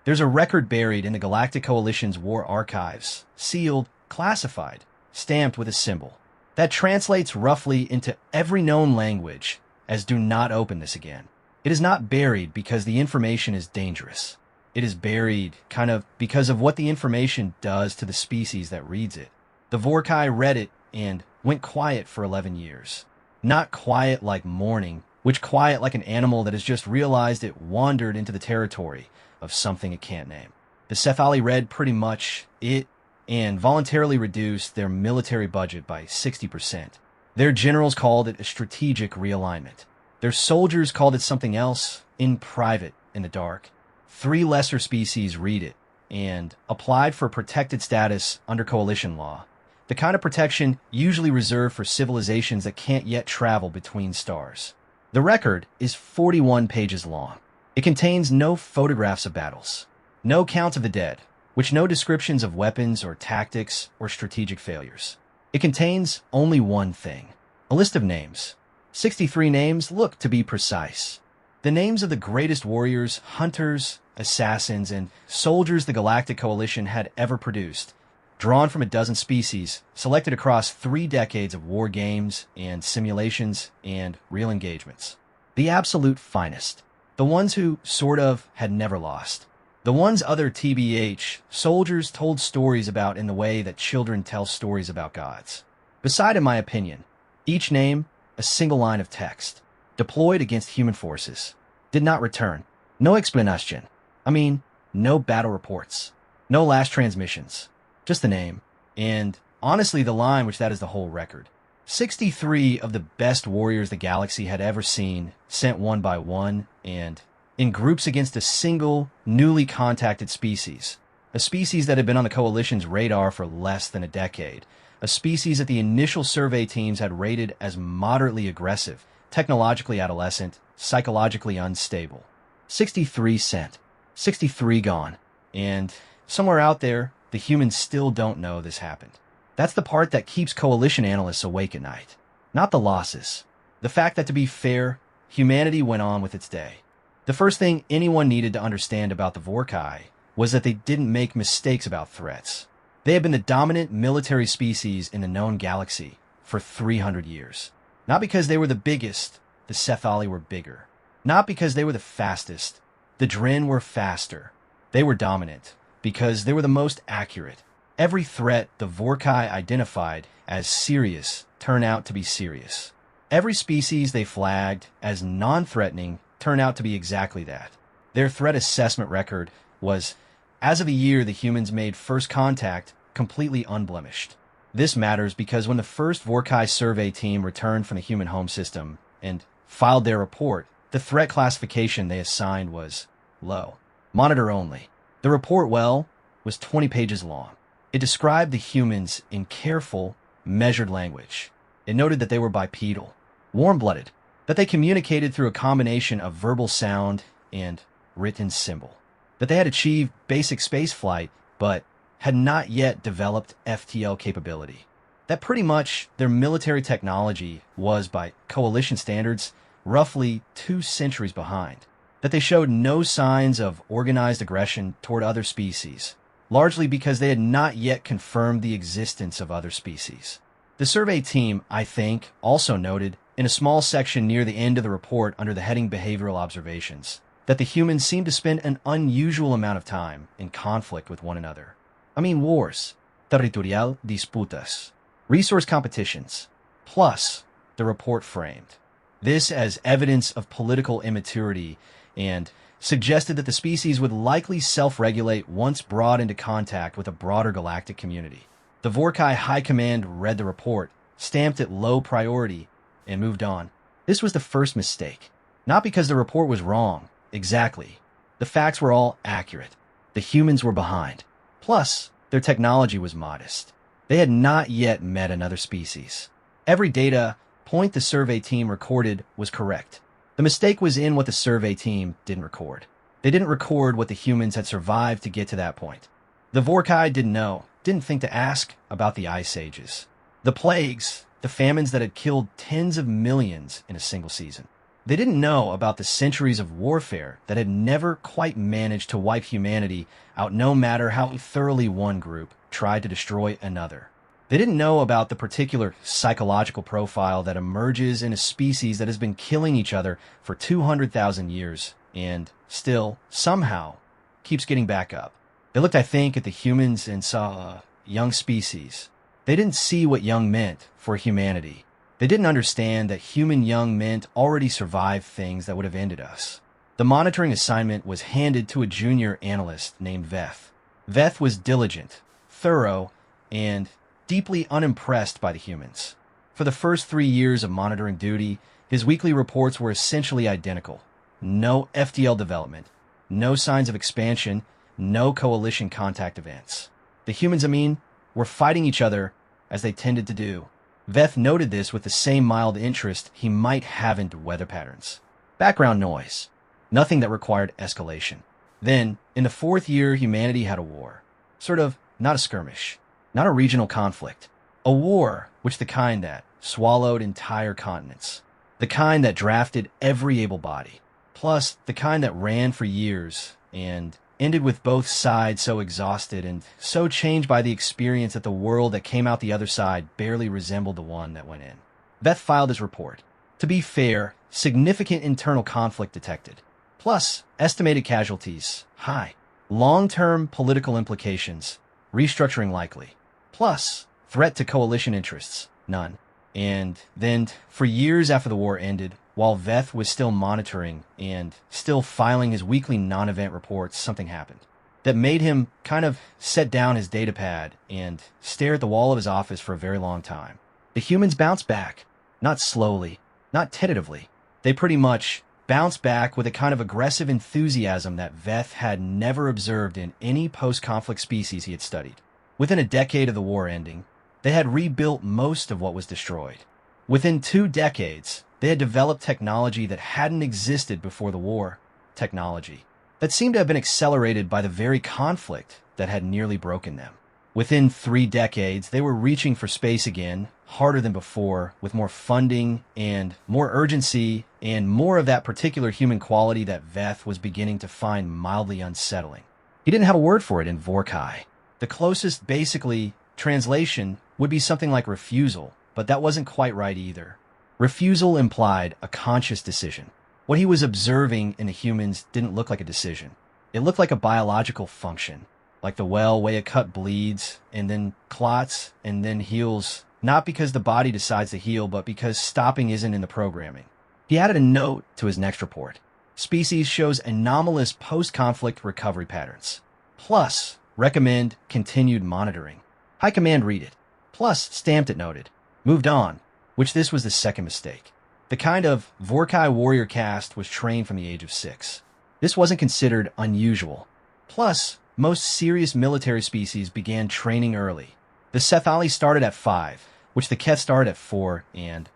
There's a record buried in the Galactic Coalition's war archives, sealed, classified, stamped with a symbol. That translates roughly into every known language as "do not open this again." It is not buried because the information is dangerous. It is buried kind of because of what the information does to the species that reads it. The Vorkai read it and went quiet for 11 years. Not quiet like mourning, which quiet like an animal that has just realized it wandered into the territory of something it can't name. The Cephali read pretty much it and voluntarily reduced their military budget by 60%. Their generals called it a strategic realignment. Their soldiers called it something else in private, in the dark. 3 lesser species read it and applied for protected status under coalition law, the kind of protection usually reserved for civilizations that can't yet travel between stars. The record is 41 pages long. It contains no photographs of battles, no counts of the dead, which no descriptions of weapons or tactics or strategic failures. It contains only one thing, a list of names. 63 names look to be precise. The names of the greatest warriors, hunters, assassins, and soldiers the Galactic Coalition had ever produced, drawn from a dozen species, selected across 3 decades of war games and simulations and real engagements. The absolute finest. The ones who, sort of, had never lost. The ones other TBH soldiers told stories about in the way that children tell stories about gods. Beside, in my opinion, each name, a single line of text, deployed against human forces, did not return. No explanation. No battle reports. No last transmissions. Just the name. And honestly, the line which that is the whole record. 63 of the best warriors the galaxy had ever seen, sent one by one, and in groups against a single, newly contacted species. A species that had been on the Coalition's radar for less than a decade. A species that the initial survey teams had rated as moderately aggressive, technologically adolescent, psychologically unstable. 63 sent. 63 gone. And somewhere out there, the humans still don't know this happened. That's the part that keeps Coalition analysts awake at night. Not the losses. The fact that, to be fair, humanity went on with its day. The first thing anyone needed to understand about the Vorkai was that they didn't make mistakes about threats. They had been the dominant military species in the known galaxy for 300 years. Not because they were the biggest, the Cephali were bigger. Not because they were the fastest, the Drin were faster. They were dominant because they were the most accurate. Every threat the Vorkai identified as serious turned out to be serious. Every species they flagged as non-threatening turned out to be exactly that. Their threat assessment record was, as of the year the humans made first contact, completely unblemished. This matters because when the first Vorkai survey team returned from the human home system and filed their report, the threat classification they assigned was low. Monitor only. The report, was 20 pages long. It described the humans in careful, measured language. It noted that they were bipedal, warm-blooded, that they communicated through a combination of verbal sound and written symbol, that they had achieved basic spaceflight, but had not yet developed FTL capability, that pretty much their military technology was, by Coalition standards, roughly 2 centuries behind, that they showed no signs of organized aggression toward other species, largely because they had not yet confirmed the existence of other species. The survey team, I think, also noted, in a small section near the end of the report under the heading Behavioral Observations, that the humans seemed to spend an unusual amount of time in conflict with one another. Wars, territorial disputas, resource competitions, plus the report framed this as evidence of political immaturity and suggested that the species would likely self-regulate once brought into contact with a broader galactic community. The Vorkai High Command read the report, stamped it low priority, and moved on. This was the first mistake. Not because the report was wrong, exactly. The facts were all accurate. The humans were behind. Plus, their technology was modest. They had not yet met another species. Every data point the survey team recorded was correct. The mistake was in what the survey team didn't record. They didn't record what the humans had survived to get to that point. The Vorkai didn't know, didn't think to ask about the ice ages. The plagues, the famines that had killed tens of millions in a single season. They didn't know about the centuries of warfare that had never quite managed to wipe humanity out, no matter how thoroughly one group tried to destroy another. They didn't know about the particular psychological profile that emerges in a species that has been killing each other for 200,000 years and still, somehow, keeps getting back up. They looked, I think, at the humans and saw a young species. They didn't see what young meant for humanity. They didn't understand that human young meant already survived things that would have ended us. The monitoring assignment was handed to a junior analyst named Veth. Veth was diligent, thorough, and deeply unimpressed by the humans. For the first 3 years of monitoring duty, his weekly reports were essentially identical. No FDL development, no signs of expansion, no coalition contact events. The humans, were fighting each other as they tended to do. Veth noted this with the same mild interest he might have into weather patterns. Background noise. Nothing that required escalation. Then, in the 4th year, humanity had a war. Sort of, not a skirmish. Not a regional conflict. A war, which the kind that swallowed entire continents. The kind that drafted every able body. Plus, the kind that ran for years and ended with both sides so exhausted and so changed by the experience that the world that came out the other side barely resembled the one that went in. Veth filed his report. To be fair, significant internal conflict detected. Plus, estimated casualties, high. Long-term political implications, restructuring likely. Plus, threat to coalition interests, none. And then, for years after the war ended, while Veth was still monitoring and still filing his weekly non-event reports, something happened that made him kind of set down his data pad and stare at the wall of his office for a very long time. The humans bounced back, not slowly, not tentatively. They pretty much bounced back with a kind of aggressive enthusiasm that Veth had never observed in any post-conflict species he had studied. Within a decade of the war ending, they had rebuilt most of what was destroyed. Within 2 decades, they had developed technology that hadn't existed before the war, technology that seemed to have been accelerated by the very conflict that had nearly broken them. Within 3 decades, they were reaching for space again, harder than before, with more funding and more urgency and more of that particular human quality that Veth was beginning to find mildly unsettling. He didn't have a word for it in Vorkai. The closest, basically, translation would be something like refusal, but that wasn't quite right either. Refusal implied a conscious decision. What he was observing in the humans didn't look like a decision. It looked like a biological function, like the way a cut bleeds and then clots and then heals, not because the body decides to heal, but because stopping isn't in the programming. He added a note to his next report. Species shows anomalous post-conflict recovery patterns. Plus, recommend continued monitoring. High command read it. Plus, stamped it noted. Moved on, which this was the second mistake. The kind of Vorkai warrior caste was trained from the age of 6. This wasn't considered unusual. Plus, most serious military species began training early. The Sethali started at 5, which the Keth started at 4.5.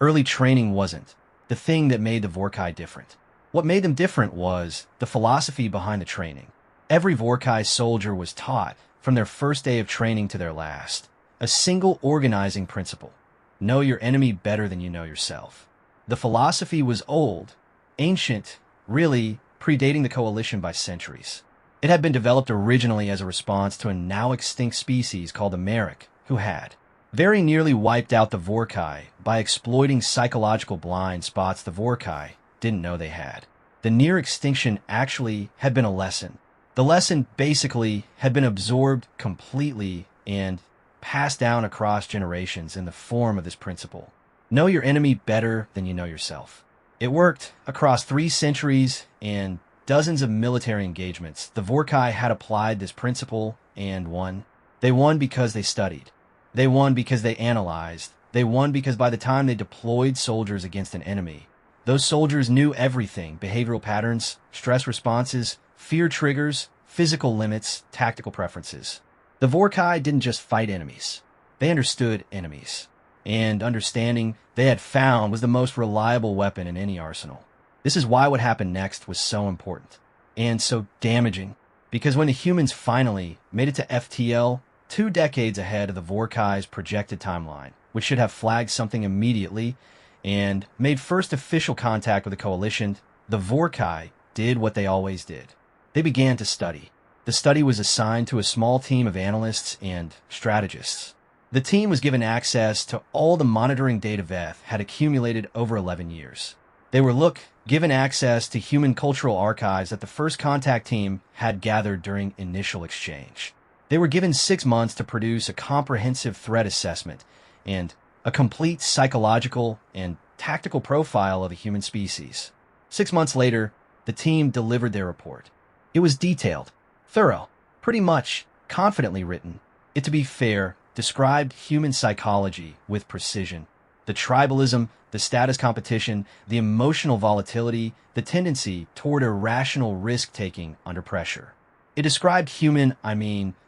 Early training wasn't the thing that made the Vorkai different. What made them different was the philosophy behind the training. Every Vorkai soldier was taught, from their first day of training to their last, a single organizing principle. Know your enemy better than you know yourself. The philosophy was old, ancient, really predating the coalition by centuries. It had been developed originally as a response to a now extinct species called the Merrick, who had very nearly wiped out the Vorkai by exploiting psychological blind spots the Vorkai didn't know they had. The near extinction actually had been a lesson. The lesson basically had been absorbed completely and passed down across generations in the form of this principle. Know your enemy better than you know yourself. It worked across 3 centuries and dozens of military engagements. The Vorkai had applied this principle and won. They won because they studied. They won because they analyzed. They won because by the time they deployed soldiers against an enemy, those soldiers knew everything: behavioral patterns, stress responses, fear triggers, physical limits, tactical preferences. The Vorkai didn't just fight enemies. They understood enemies. And understanding, they had found, was the most reliable weapon in any arsenal. This is why what happened next was so important and so damaging, because when the humans finally made it to FTL, 2 decades ahead of the Vorkai's projected timeline, which should have flagged something immediately, and made first official contact with the coalition, the Vorkai did what they always did. They began to study. The study was assigned to a small team of analysts and strategists. The team was given access to all the monitoring data Veth had accumulated over 11 years. They were given access to human cultural archives that the first contact team had gathered during initial exchange. They were given 6 months to produce a comprehensive threat assessment and a complete psychological and tactical profile of the human species. 6 months later, the team delivered their report. It was detailed, thorough, pretty much confidently written. It, to be fair, described human psychology with precision. The tribalism, the status competition, the emotional volatility, the tendency toward irrational risk-taking under pressure. It described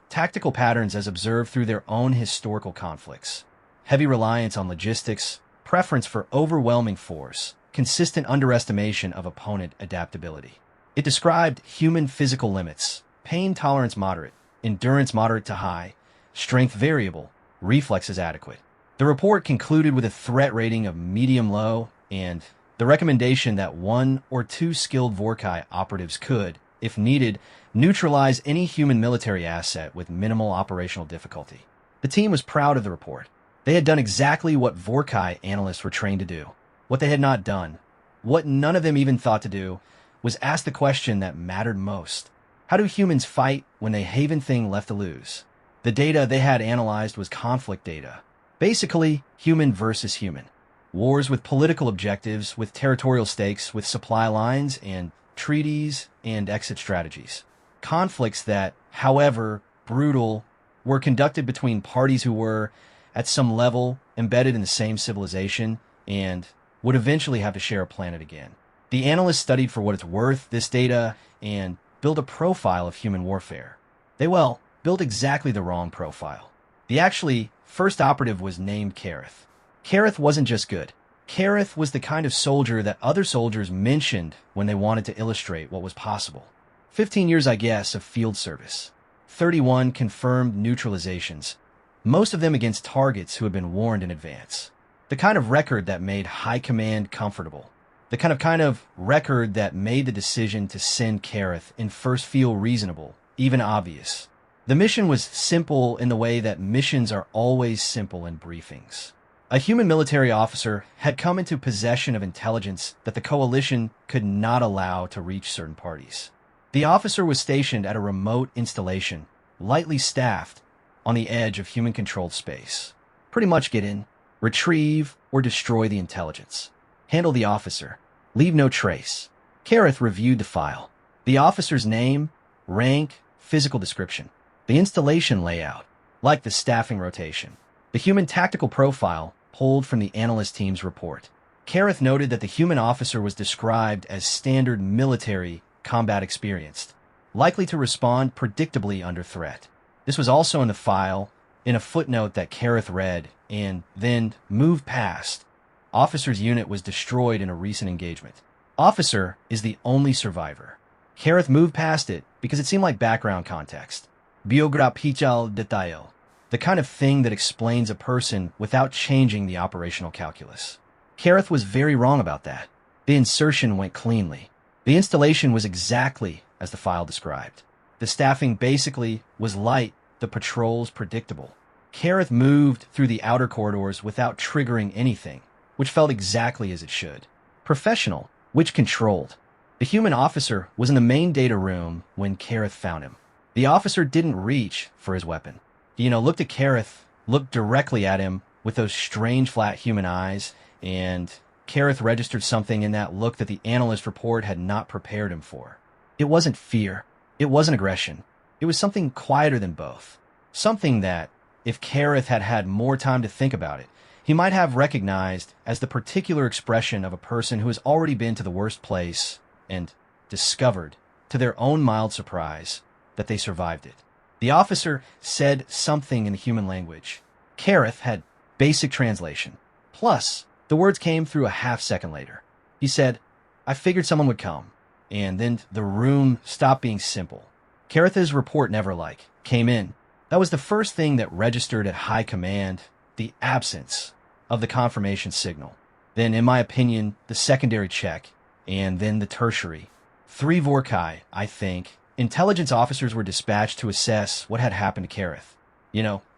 tactical patterns as observed through their own historical conflicts. Heavy reliance on logistics, preference for overwhelming force, consistent underestimation of opponent adaptability. It described human physical limits, pain tolerance moderate, endurance moderate to high, strength variable, reflexes adequate. The report concluded with a threat rating of medium-low and the recommendation that 1 or 2 skilled Vorkai operatives could, if needed, neutralize any human military asset with minimal operational difficulty. The team was proud of the report. They had done exactly what Vorkai analysts were trained to do. What they had not done, what none of them even thought to do, was ask the question that mattered most. How do humans fight when they haven't thing left to lose? The data they had analyzed was conflict data. Basically, human versus human. Wars with political objectives, with territorial stakes, with supply lines and treaties and exit strategies. Conflicts that, however brutal, were conducted between parties who were, at some level, embedded in the same civilization and would eventually have to share a planet again. The analysts studied for what it's worth this data and built a profile of human warfare. They, built exactly the wrong profile. The first operative was named Kareth. Kareth wasn't just good. Kareth was the kind of soldier that other soldiers mentioned when they wanted to illustrate what was possible. 15 years, of field service. 31 confirmed neutralizations, most of them against targets who had been warned in advance. The kind of record that made high command comfortable. The kind of record that made the decision to send Kareth in first feel reasonable, even obvious. The mission was simple in the way that missions are always simple in briefings. A human military officer had come into possession of intelligence that the coalition could not allow to reach certain parties. The officer was stationed at a remote installation, lightly staffed, on the edge of human-controlled space. Pretty much get in, retrieve, or destroy the intelligence. Handle the officer. Leave no trace. Kareth reviewed the file. The officer's name, rank, physical description. The installation layout, like the staffing rotation. The human tactical profile pulled from the analyst team's report. Kareth noted that the human officer was described as standard military combat experienced, likely to respond predictably under threat. This was also in the file, in a footnote that Kareth read, and then moved past. Officer's unit was destroyed in a recent engagement. Officer is the only survivor. Kareth moved past it because it seemed like background context. Biografical detail. The kind of thing that explains a person without changing the operational calculus. Kareth was very wrong about that. The insertion went cleanly. The installation was exactly as the file described. The staffing basically was light, the patrols predictable. Kareth moved through the outer corridors without triggering anything, which felt exactly as it should. Professional, which controlled. The human officer was in the main data room when Kareth found him. The officer didn't reach for his weapon. Looked at Kareth, looked directly at him with those strange flat human eyes, and Kareth registered something in that look that the analyst report had not prepared him for. It wasn't fear. It wasn't aggression. It was something quieter than both. Something that, if Kareth had had more time to think about it, he might have recognized as the particular expression of a person who has already been to the worst place and discovered, to their own mild surprise, that they survived it. The officer said something in the human language. Kareth had basic translation. Plus, the words came through a half-second later. He said, "I figured someone would come." And then the room stopped being simple. Kareth's report never came in. That was the first thing that registered at high command, the absence of the confirmation signal. then, in my opinion, the secondary check, and then the tertiary. 3 Vorkai, I think. Intelligence officers were dispatched to assess what had happened to Kareth.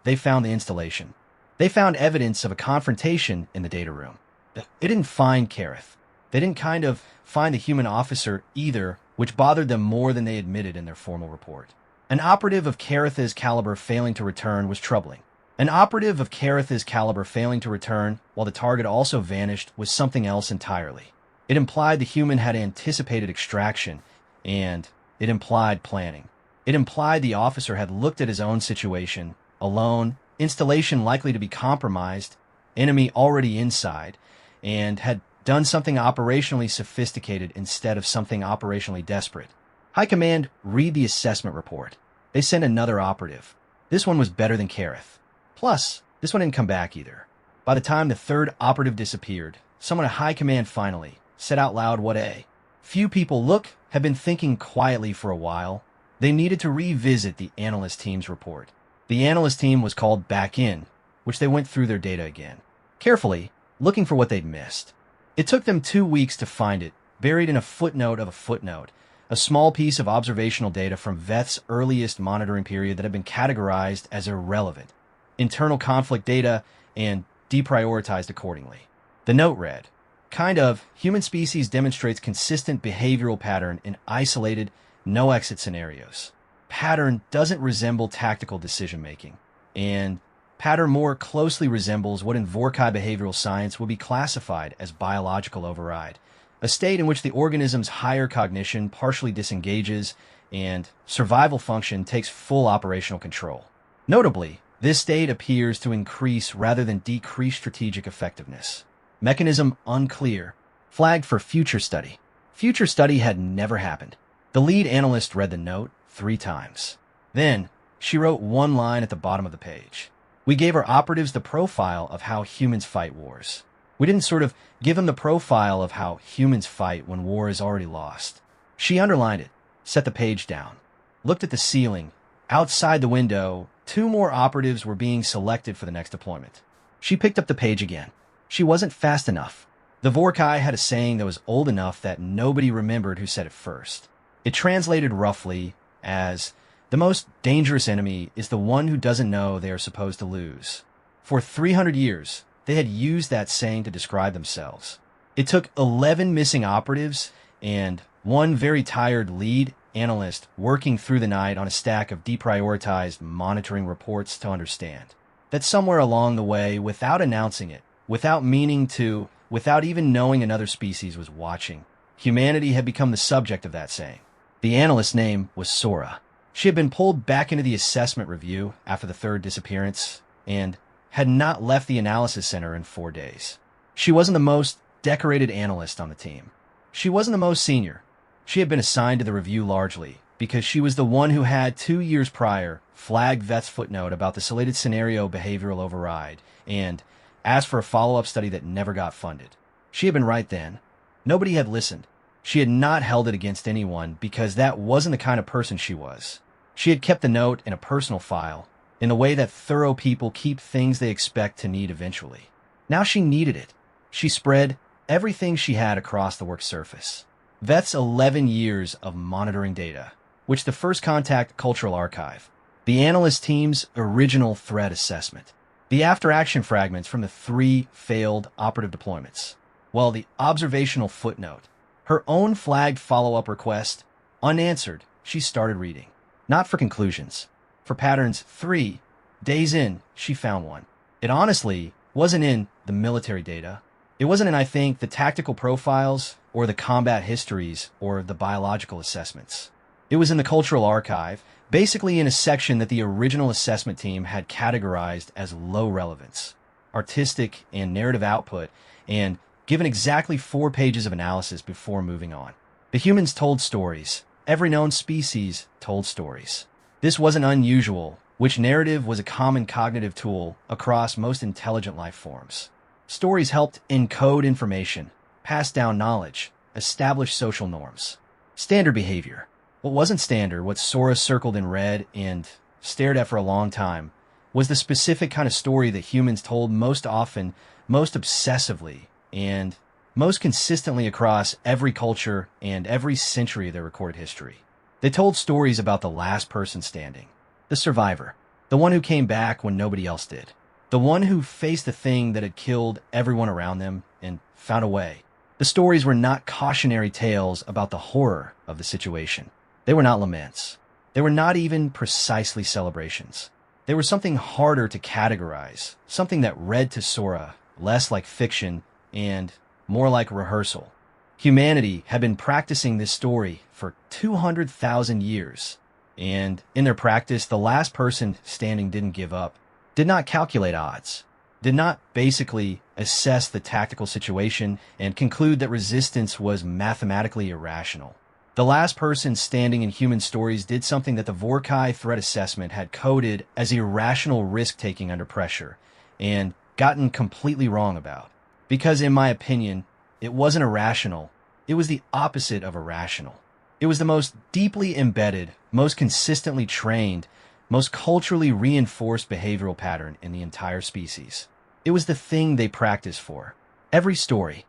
They found the installation. They found evidence of a confrontation in the data room. They didn't find Kareth. They didn't find the human officer either, which bothered them more than they admitted in their formal report. An operative of Kareth's caliber failing to return was troubling. An operative of Kareth's caliber failing to return, while the target also vanished, was something else entirely. It implied the human had anticipated extraction, and it implied planning. It implied the officer had looked at his own situation, alone, installation likely to be compromised, enemy already inside, and had done something operationally sophisticated instead of something operationally desperate. High Command, read the assessment report. They sent another operative. This one was better than Kareth. Plus, this one didn't come back either. By the time the 3rd operative disappeared, someone at High Command finally said out loud what a few people had been thinking quietly for a while. They needed to revisit the analyst team's report. The analyst team was called back in, which they went through their data again, carefully, looking for what they'd missed. It took them 2 weeks to find it, buried in a footnote of a footnote, a small piece of observational data from Veth's earliest monitoring period that had been categorized as irrelevant, internal conflict data, and deprioritized accordingly. The note read, human species demonstrates consistent behavioral pattern in isolated, no-exit scenarios. Pattern doesn't resemble tactical decision-making, and pattern more closely resembles what in Vorkai behavioral science would be classified as biological override, a state in which the organism's higher cognition partially disengages and survival function takes full operational control. Notably, this state appears to increase rather than decrease strategic effectiveness. Mechanism unclear. Flagged for future study. Future study had never happened. The lead analyst read the note 3 times. Then, she wrote 1 line at the bottom of the page. We gave our operatives the profile of how humans fight wars. We didn't give them the profile of how humans fight when war is already lost. She underlined it, set the page down, looked at the ceiling. Outside the window, 2 more operatives were being selected for the next deployment. She picked up the page again. She wasn't fast enough. The Vorkai had a saying that was old enough that nobody remembered who said it first. It translated roughly as, the most dangerous enemy is the one who doesn't know they are supposed to lose. For 300 years, they had used that saying to describe themselves. It took 11 missing operatives and 1 very tired lead analyst working through the night on a stack of deprioritized monitoring reports to understand that somewhere along the way, without announcing it, without meaning to, without even knowing another species was watching, humanity had become the subject of that saying. The analyst's name was Sora. She had been pulled back into the assessment review after the 3rd disappearance and had not left the analysis center in 4 days. She wasn't the most decorated analyst on the team. She wasn't the most senior. She had been assigned to the review largely because she was the one who had 2 years prior flagged Veth's footnote about the slated scenario behavioral override and asked for a follow-up study that never got funded. She had been right then. Nobody had listened. She had not held it against anyone because that wasn't the kind of person she was. She had kept the note in a personal file, in the way that thorough people keep things they expect to need eventually. Now she needed it. She spread everything she had across the work surface. Veth's 11 years of monitoring data, which the First Contact Cultural Archive, the analyst team's original threat assessment, the after-action fragments from the 3 failed operative deployments, while the observational footnote, her own flagged follow-up request, unanswered, she started reading. Not for conclusions. For patterns 3 days in, she found one. It honestly wasn't in the military data. It wasn't in, I think, the tactical profiles or the combat histories or the biological assessments. It was in the cultural archive, basically in a section that the original assessment team had categorized as low relevance, artistic and narrative output, and given exactly 4 pages of analysis before moving on. The humans told stories. Every known species told stories. This wasn't unusual, which narrative was a common cognitive tool across most intelligent life forms. Stories helped encode information, pass down knowledge, establish social norms. Standard behavior. What wasn't standard, what Sora circled in red and stared at for a long time, was the specific kind of story that humans told most often, most obsessively, and most consistently across every culture and every century of their recorded history. They told stories about the last person standing, the survivor, the one who came back when nobody else did, the one who faced the thing that had killed everyone around them and found a way. The stories were not cautionary tales about the horror of the situation. They were not laments. They were not even precisely celebrations. They were something harder to categorize, something that read to Sora less like fiction and more like rehearsal. Humanity had been practicing this story for 200,000 years, and in their practice, the last person standing didn't give up, did not calculate odds, did not basically assess the tactical situation and conclude that resistance was mathematically irrational. The last person standing in human stories did something that the Vorkai threat assessment had coded as irrational risk-taking under pressure and gotten completely wrong about. Because in my opinion, it wasn't irrational, it was the opposite of irrational. It was the most deeply embedded, most consistently trained, most culturally reinforced behavioral pattern in the entire species. It was the thing they practiced for. Every story,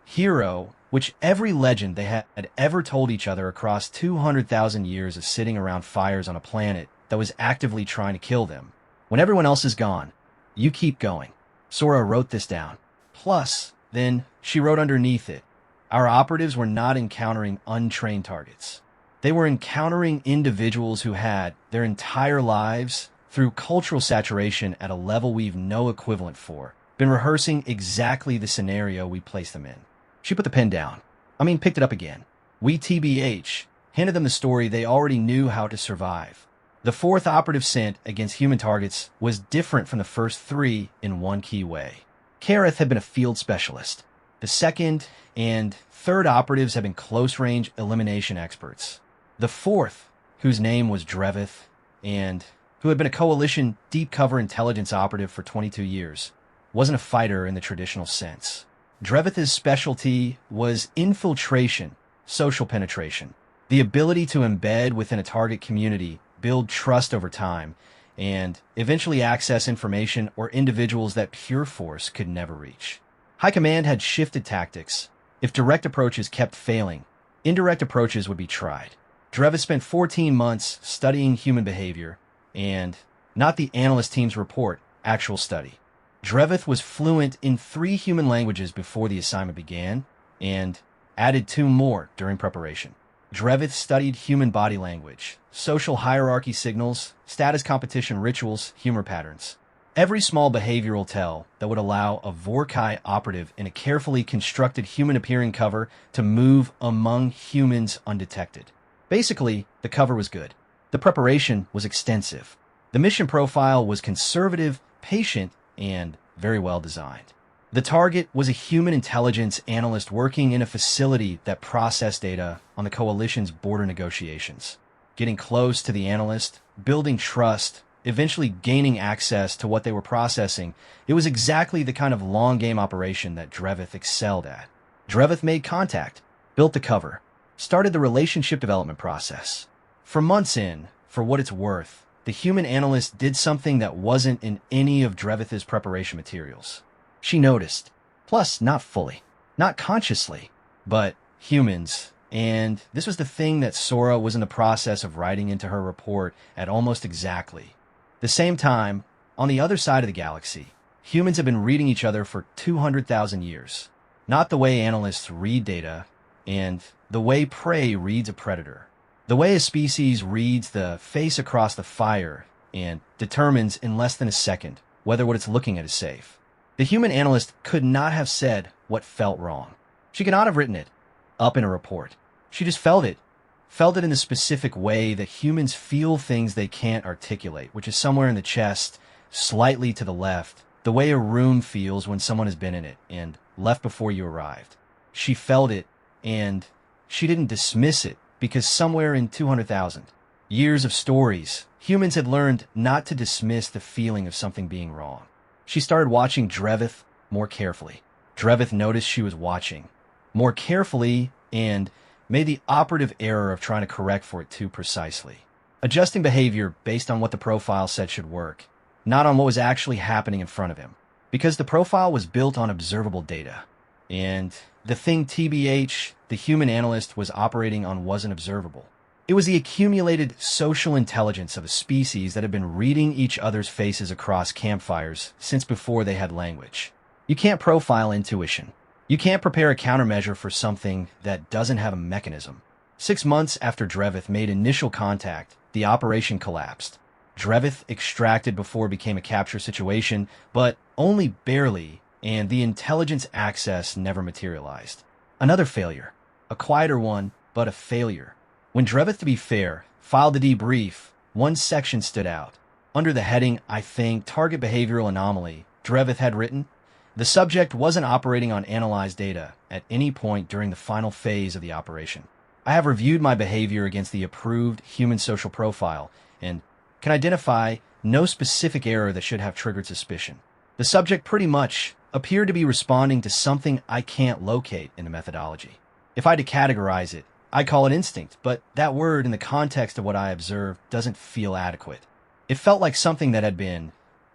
hero, which every legend they had ever told each other across 200,000 years of sitting around fires on a planet that was actively trying to kill them. When everyone else is gone, you keep going. Sora wrote this down. Plus, then, she wrote underneath it, our operatives were not encountering untrained targets. They were encountering individuals who had, their entire lives, through cultural saturation at a level we've no equivalent for, been rehearsing exactly the scenario we placed them in. She put the pen down. Picked it up again. We TBH handed them the story they already knew how to survive. The fourth operative sent against human targets was different from the first three in one key way. Kareth had been a field specialist. The second and third operatives had been close-range elimination experts. The fourth, whose name was Drevith, and who had been a coalition deep-cover intelligence operative for 22 years, wasn't a fighter in the traditional sense. Drevith's specialty was infiltration, social penetration, the ability to embed within a target community, build trust over time, and eventually access information or individuals that pure force could never reach. High Command had shifted tactics. If direct approaches kept failing, indirect approaches would be tried. Drevith spent 14 months studying human behavior, and not the analyst team's report, actual study. Drevith was fluent in 3 human languages before the assignment began, and added 2 more during preparation. Drevith studied human body language, social hierarchy signals, status competition rituals, humor patterns. Every small behavioral tell that would allow a Vorkai operative in a carefully constructed human-appearing cover to move among humans undetected. Basically, the cover was good. The preparation was extensive. The mission profile was conservative, patient, and very well designed. The target was a human intelligence analyst working in a facility that processed data on the coalition's border negotiations. Getting close to the analyst, building trust, eventually gaining access to what they were processing, it was exactly the kind of long-game operation that Drevith excelled at. Drevith made contact, built the cover, started the relationship development process. For months in, for what it's worth, the human analyst did something that wasn't in any of Drevith's preparation materials. She noticed. Plus, not fully. Not consciously. But humans. And this was the thing that Sora was in the process of writing into her report at almost exactly the same time. On the other side of the galaxy, humans have been reading each other for 200,000 years. Not the way analysts read data, and the way prey reads a predator. The way a species reads the face across the fire and determines in less than a second whether what it's looking at is safe. The human analyst could not have said what felt wrong. She could not have written it up in a report. She just felt it in the specific way that humans feel things they can't articulate, which is somewhere in the chest, slightly to the left, the way a room feels when someone has been in it and left before you arrived. She felt it, and she didn't dismiss it, because somewhere in 200,000 years of stories, humans had learned not to dismiss the feeling of something being wrong. She started watching Drevith more carefully. Drevith noticed she was watching more carefully and made the operative error of trying to correct for it too precisely. Adjusting behavior based on what the profile said should work, not on what was actually happening in front of him. Because the profile was built on observable data. And the thing TBH, the human analyst, was operating on wasn't observable. It was the accumulated social intelligence of a species that had been reading each other's faces across campfires since before they had language. You can't profile intuition. You can't prepare a countermeasure for something that doesn't have a mechanism. 6 months after Drevith made initial contact, the operation collapsed. Drevith extracted before it became a capture situation, but only barely, and the intelligence access never materialized. Another failure. A quieter one, but a failure. When Drevith, to be fair, filed the debrief, one section stood out. Under the heading, I think, Target Behavioral Anomaly, Drevith had written, the subject wasn't operating on analyzed data at any point during the final phase of the operation. I have reviewed my behavior against the approved human social profile and can identify no specific error that should have triggered suspicion. The subject pretty much appeared to be responding to something I can't locate in the methodology. If I had to categorize it, I call it instinct, but that word in the context of what I observed doesn't feel adequate. It felt like something that had been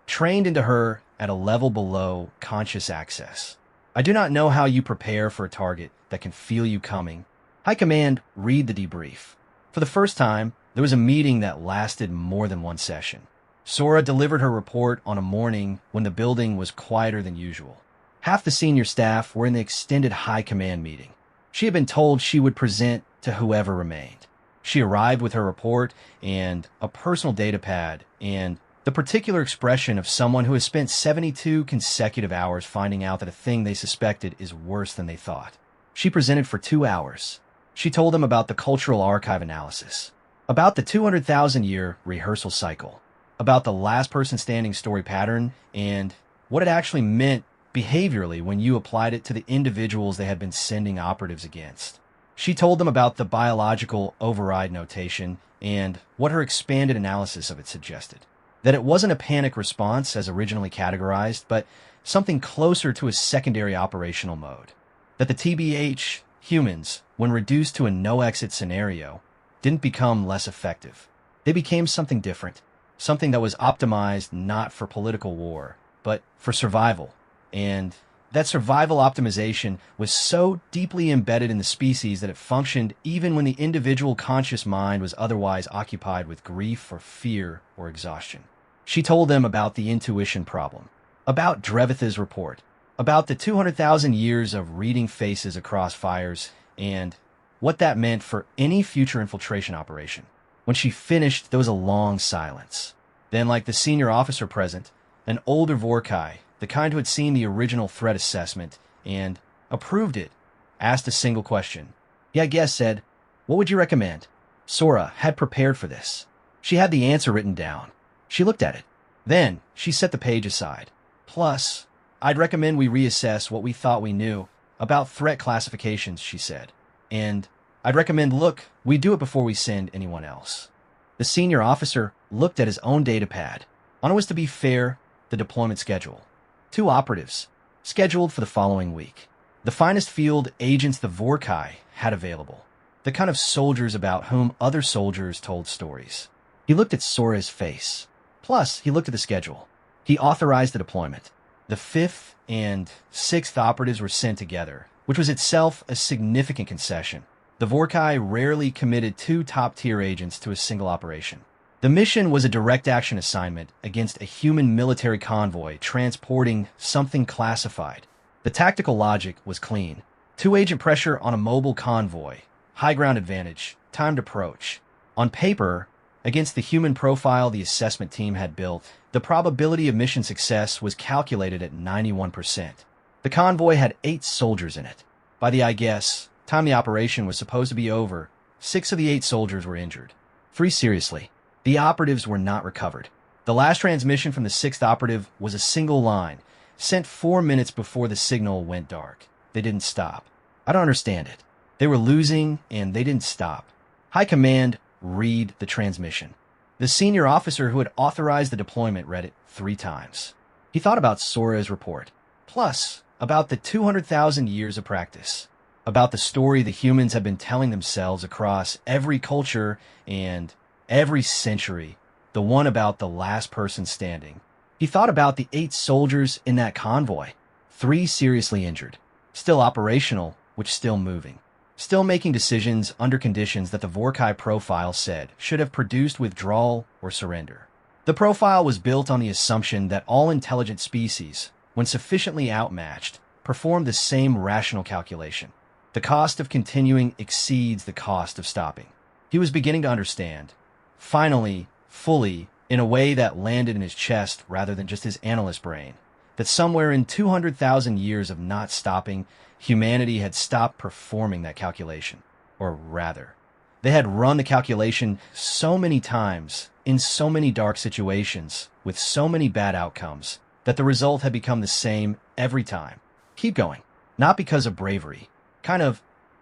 trained into her at a level below conscious access. I do not know how you prepare for a target that can feel you coming. High Command, read the debrief. For the first time, there was a meeting that lasted more than one session. Sora delivered her report on a morning when the building was quieter than usual. Half the senior staff were in the extended High Command meeting. She had been told she would present to whoever remained. She arrived with her report and a personal data pad and the particular expression of someone who has spent 72 consecutive hours finding out that a thing they suspected is worse than they thought. She presented for 2 hours. She told them about the cultural archive analysis, about the 200,000-year rehearsal cycle, about the last person standing story pattern, and what it actually meant behaviorally when you applied it to the individuals they had been sending operatives against. She told them about the biological override notation and what her expanded analysis of it suggested. That it wasn't a panic response as originally categorized, but something closer to a secondary operational mode. That the TBH humans, when reduced to a no-exit scenario, didn't become less effective. They became something different, something that was optimized not for political war, but for survival. And that survival optimization was so deeply embedded in the species that it functioned even when the individual conscious mind was otherwise occupied with grief or fear or exhaustion. She told them about the intuition problem, about Drevith's report, about the 200,000 years of reading faces across fires, and what that meant for any future infiltration operation. When she finished, there was a long silence. Then, like the senior officer present, an older Vorkai, the kind who had seen the original threat assessment and approved it, asked a single question. He, I guess, said, "What would you recommend?" Sora had prepared for this. She had the answer written down. She looked at it. Then she set the page aside. Plus, I'd recommend we reassess what we thought we knew about threat classifications, she said. And I'd recommend, look, we do it before we send anyone else. The senior officer looked at his own data pad. On it was, to be fair, the deployment schedule. 2 operatives, scheduled for the following week. The finest field agents the Vorkai had available. The kind of soldiers about whom other soldiers told stories. He looked at Sora's face. Plus, he looked at the schedule. He authorized the deployment. The 5th and 6th operatives were sent together, which was itself a significant concession. The Vorkai rarely committed 2 top-tier agents to a single operation. The mission was a direct action assignment against a human military convoy transporting something classified. The tactical logic was clean. 2-agent pressure on a mobile convoy, high ground advantage, timed approach. On paper, against the human profile the assessment team had built, the probability of mission success was calculated at 91%. The convoy had 8 soldiers in it. By the, I guess, time the operation was supposed to be over, 6 of the 8 soldiers were injured. 3 seriously. The operatives were not recovered. The last transmission from the 6th operative was a single line, sent 4 minutes before the signal went dark. They didn't stop. I don't understand it. They were losing, and they didn't stop. High Command, read the transmission. The senior officer who had authorized the deployment read it 3 times. He thought about Sora's report, plus about the 200,000 years of practice, about the story the humans have been telling themselves across every culture and every century, the one about the last person standing. He thought about the 8 soldiers in that convoy, 3 seriously injured, still operational, which still moving, still making decisions under conditions that the Vorkai profile said should have produced withdrawal or surrender. The profile was built on the assumption that all intelligent species, when sufficiently outmatched, perform the same rational calculation. The cost of continuing exceeds the cost of stopping. He was beginning to understand, finally, fully, in a way that landed in his chest rather than just his analyst brain, that somewhere in 200,000 years of not stopping, humanity had stopped performing that calculation. Or rather, they had run the calculation so many times, in so many dark situations, with so many bad outcomes, that the result had become the same every time. Keep going. Not because of bravery.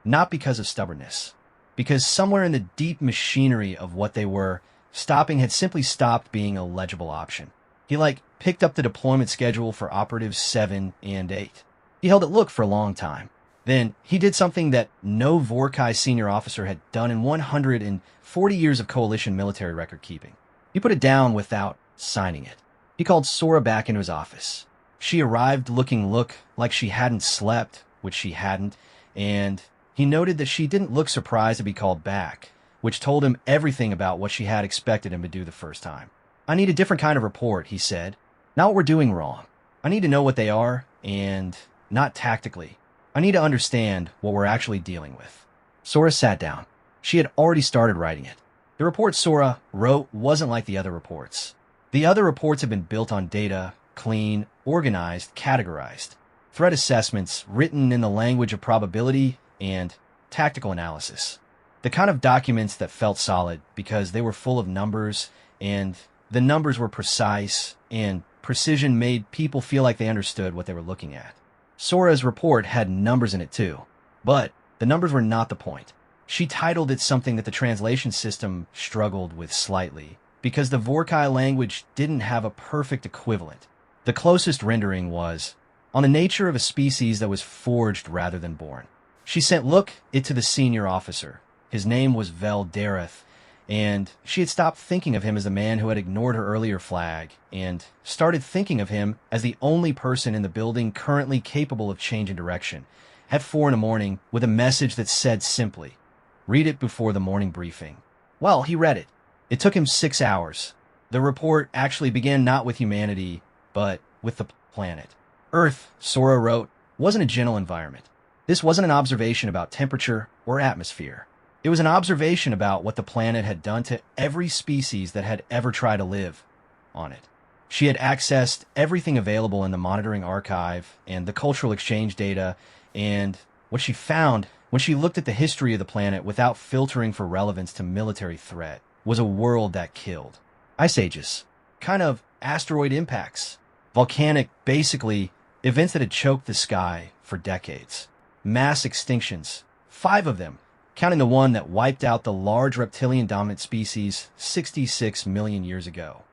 Not because of stubbornness. Because somewhere in the deep machinery of what they were, stopping had simply stopped being a legible option. He picked up the deployment schedule for operatives 7 and 8. He held it look for a long time. Then he did something that no Vorkai senior officer had done in 140 years of coalition military record keeping. He put it down without signing it. He called Sora back into his office. She arrived looking like she hadn't slept, which she hadn't, and he noted that she didn't look surprised to be called back, which told him everything about what she had expected him to do the first time. I need a different kind of report, he said. Not what we're doing wrong. I need to know what they are, and not tactically. I need to understand what we're actually dealing with. Sora sat down. She had already started writing it. The report Sora wrote wasn't like the other reports. The other reports had been built on data, clean, organized, categorized. Threat assessments written in the language of probability and tactical analysis. The kind of documents that felt solid because they were full of numbers, and the numbers were precise, and precision made people feel like they understood what they were looking at. Sora's report had numbers in it too, but the numbers were not the point. She titled it something that the translation system struggled with slightly, because the Vorkai language didn't have a perfect equivalent. The closest rendering was, on the nature of a species that was forged rather than born. She sent it to the senior officer. His name was Vel Dareth, and she had stopped thinking of him as the man who had ignored her earlier flag, and started thinking of him as the only person in the building currently capable of changing direction, at 4 in the morning, with a message that said simply, "Read it before the morning briefing." Well, he read it. It took him 6 hours. The report actually began not with humanity, but with the planet. Earth, Sora wrote, wasn't a gentle environment. This wasn't an observation about temperature or atmosphere. It was an observation about what the planet had done to every species that had ever tried to live on it. She had accessed everything available in the monitoring archive and the cultural exchange data, and what she found when she looked at the history of the planet without filtering for relevance to military threat was a world that killed. Ice ages, kind of asteroid impacts, volcanic, basically, events that had choked the sky for decades. Mass extinctions, 5 of them, counting the one that wiped out the large reptilian-dominant species 66 million years ago,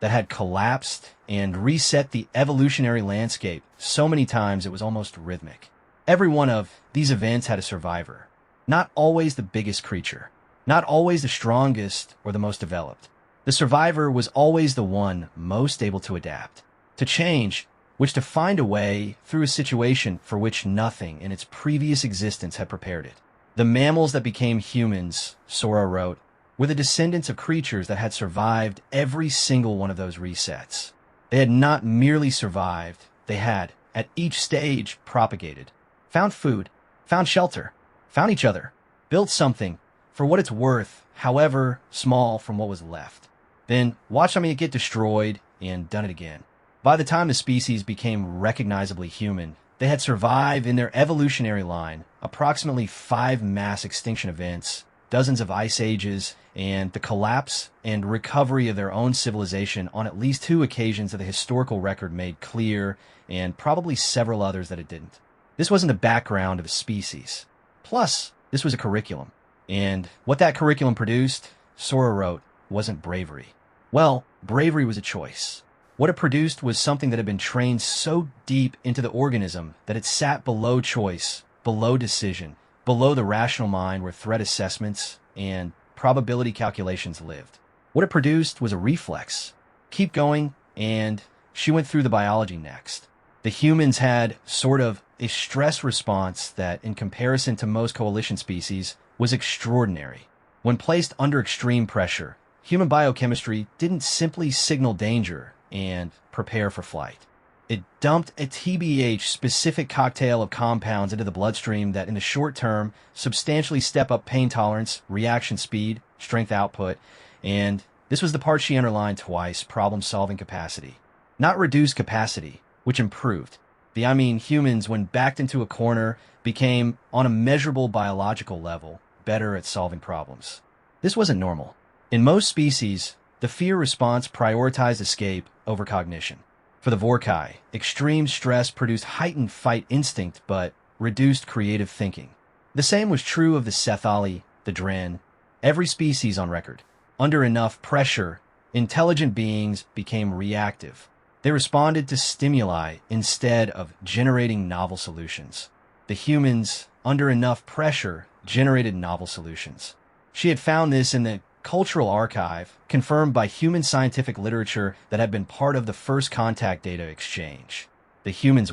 that had collapsed and reset the evolutionary landscape so many times it was almost rhythmic. Every one of these events had a survivor. Not always the biggest creature, not always the strongest or the most developed. The survivor was always the one most able to adapt, to change, which to find a way through a situation for which nothing in its previous existence had prepared it. The mammals that became humans, Sora wrote, were the descendants of creatures that had survived every single one of those resets. They had not merely survived, they had, at each stage, propagated, found food, found shelter, found each other, built something, for what it's worth, however small from what was left. Then watched something get destroyed and done it again. By the time the species became recognizably human, they had survived in their evolutionary line approximately 5 mass extinction events, dozens of ice ages, and the collapse and recovery of their own civilization on at least 2 occasions that the historical record made clear, and probably several others that it didn't. This wasn't the background of a species. Plus, this was a curriculum. And what that curriculum produced, Sora wrote, wasn't bravery. Well, bravery was a choice. What it produced was something that had been trained so deep into the organism that it sat below choice, below decision, below the rational mind where threat assessments and probability calculations lived. What it produced was a reflex. Keep going and She went through the biology next. The humans had sort of a stress response that, in comparison to most coalition species, was extraordinary. When placed under extreme pressure, human biochemistry didn't simply signal danger and prepare for flight. It dumped a TBH-specific cocktail of compounds into the bloodstream that, in the short term, substantially step up pain tolerance, reaction speed, strength output, and this was the part she underlined twice, problem-solving capacity. Not reduced capacity, which improved. Humans, when backed into a corner, became, on a measurable biological level, better at solving problems. This wasn't normal. In most species, the fear response prioritized escape over cognition. For the Vorkai, extreme stress produced heightened fight instinct but reduced creative thinking. The same was true of the Cephali, the Dren, every species on record. Under enough pressure, intelligent beings became reactive. They responded to stimuli instead of generating novel solutions. The humans, under enough pressure, generated novel solutions. She had found this in the cultural archive, confirmed by human scientific literature that had been part of the first contact data exchange. The humans,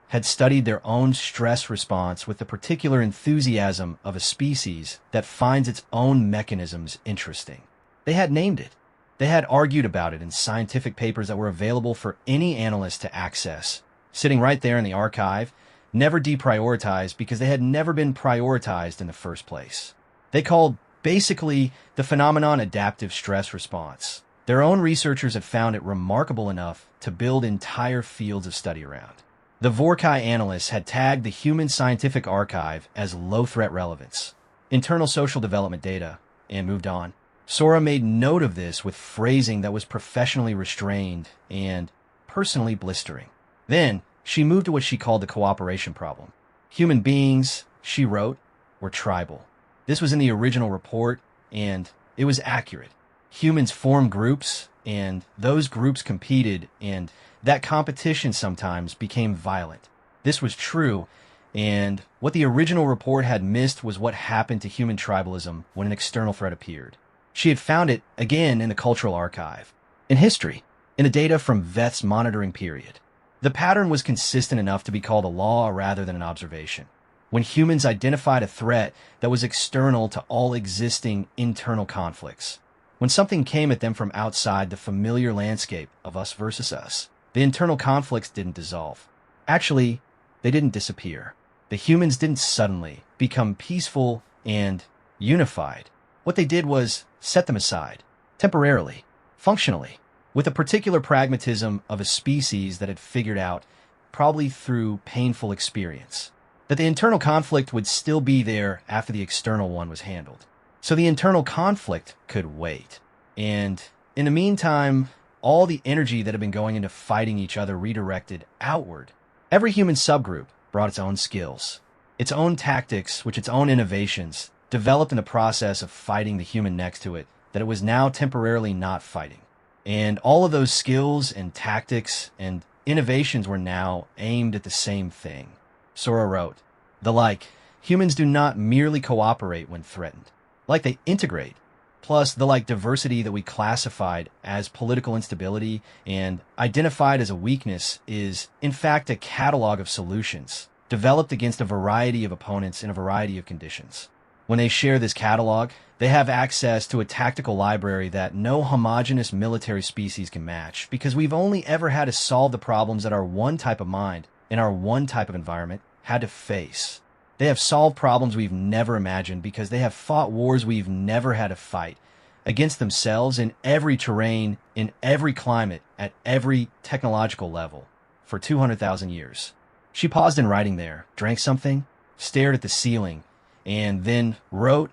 had studied their own stress response with the particular enthusiasm of a species that finds its own mechanisms interesting. They had named it. They had argued about it in scientific papers that were available for any analyst to access, sitting right there in the archive, never deprioritized because they had never been prioritized in the first place. They called basically the phenomenon adaptive stress response. Their own researchers had found it remarkable enough to build entire fields of study around. The Vorkai analysts had tagged the human scientific archive as low-threat relevance, internal social development data, and moved on. Sora made note of this with phrasing that was professionally restrained and personally blistering. Then, she moved to what she called the cooperation problem. Human beings, she wrote, were tribal. This was in the original report, and it was accurate. Humans formed groups, and those groups competed, and that competition sometimes became violent. This was true, and what the original report had missed was what happened to human tribalism when an external threat appeared. She had found it again in the cultural archive, in history, in the data from Veth's monitoring period. The pattern was consistent enough to be called a law rather than an observation. When humans identified a threat that was external to all existing internal conflicts, when something came at them from outside the familiar landscape of us versus us, the internal conflicts didn't dissolve. Actually, they didn't disappear. The humans didn't suddenly become peaceful and unified. What they did was set them aside, temporarily, functionally, with a particular pragmatism of a species that had figured out, probably through painful experience, that the internal conflict would still be there after the external one was handled. So the internal conflict could wait. And in the meantime, all the energy that had been going into fighting each other redirected outward. Every human subgroup brought its own skills, its own tactics, which its own innovations, developed in the process of fighting the human next to it, that it was now temporarily not fighting. And all of those skills and tactics and innovations were now aimed at the same thing. Sora wrote, humans do not merely cooperate when threatened. They integrate. Plus, the diversity that we classified as political instability and identified as a weakness is, in fact, a catalog of solutions developed against a variety of opponents in a variety of conditions. When they share this catalog, they have access to a tactical library that no homogeneous military species can match, because we've only ever had to solve the problems that our one type of mind, in our one type of environment, had to face. They have solved problems we've never imagined because they have fought wars we've never had to fight, against themselves in every terrain, in every climate, at every technological level, for 200,000 years. She paused in writing there, drank something, stared at the ceiling, and then wrote,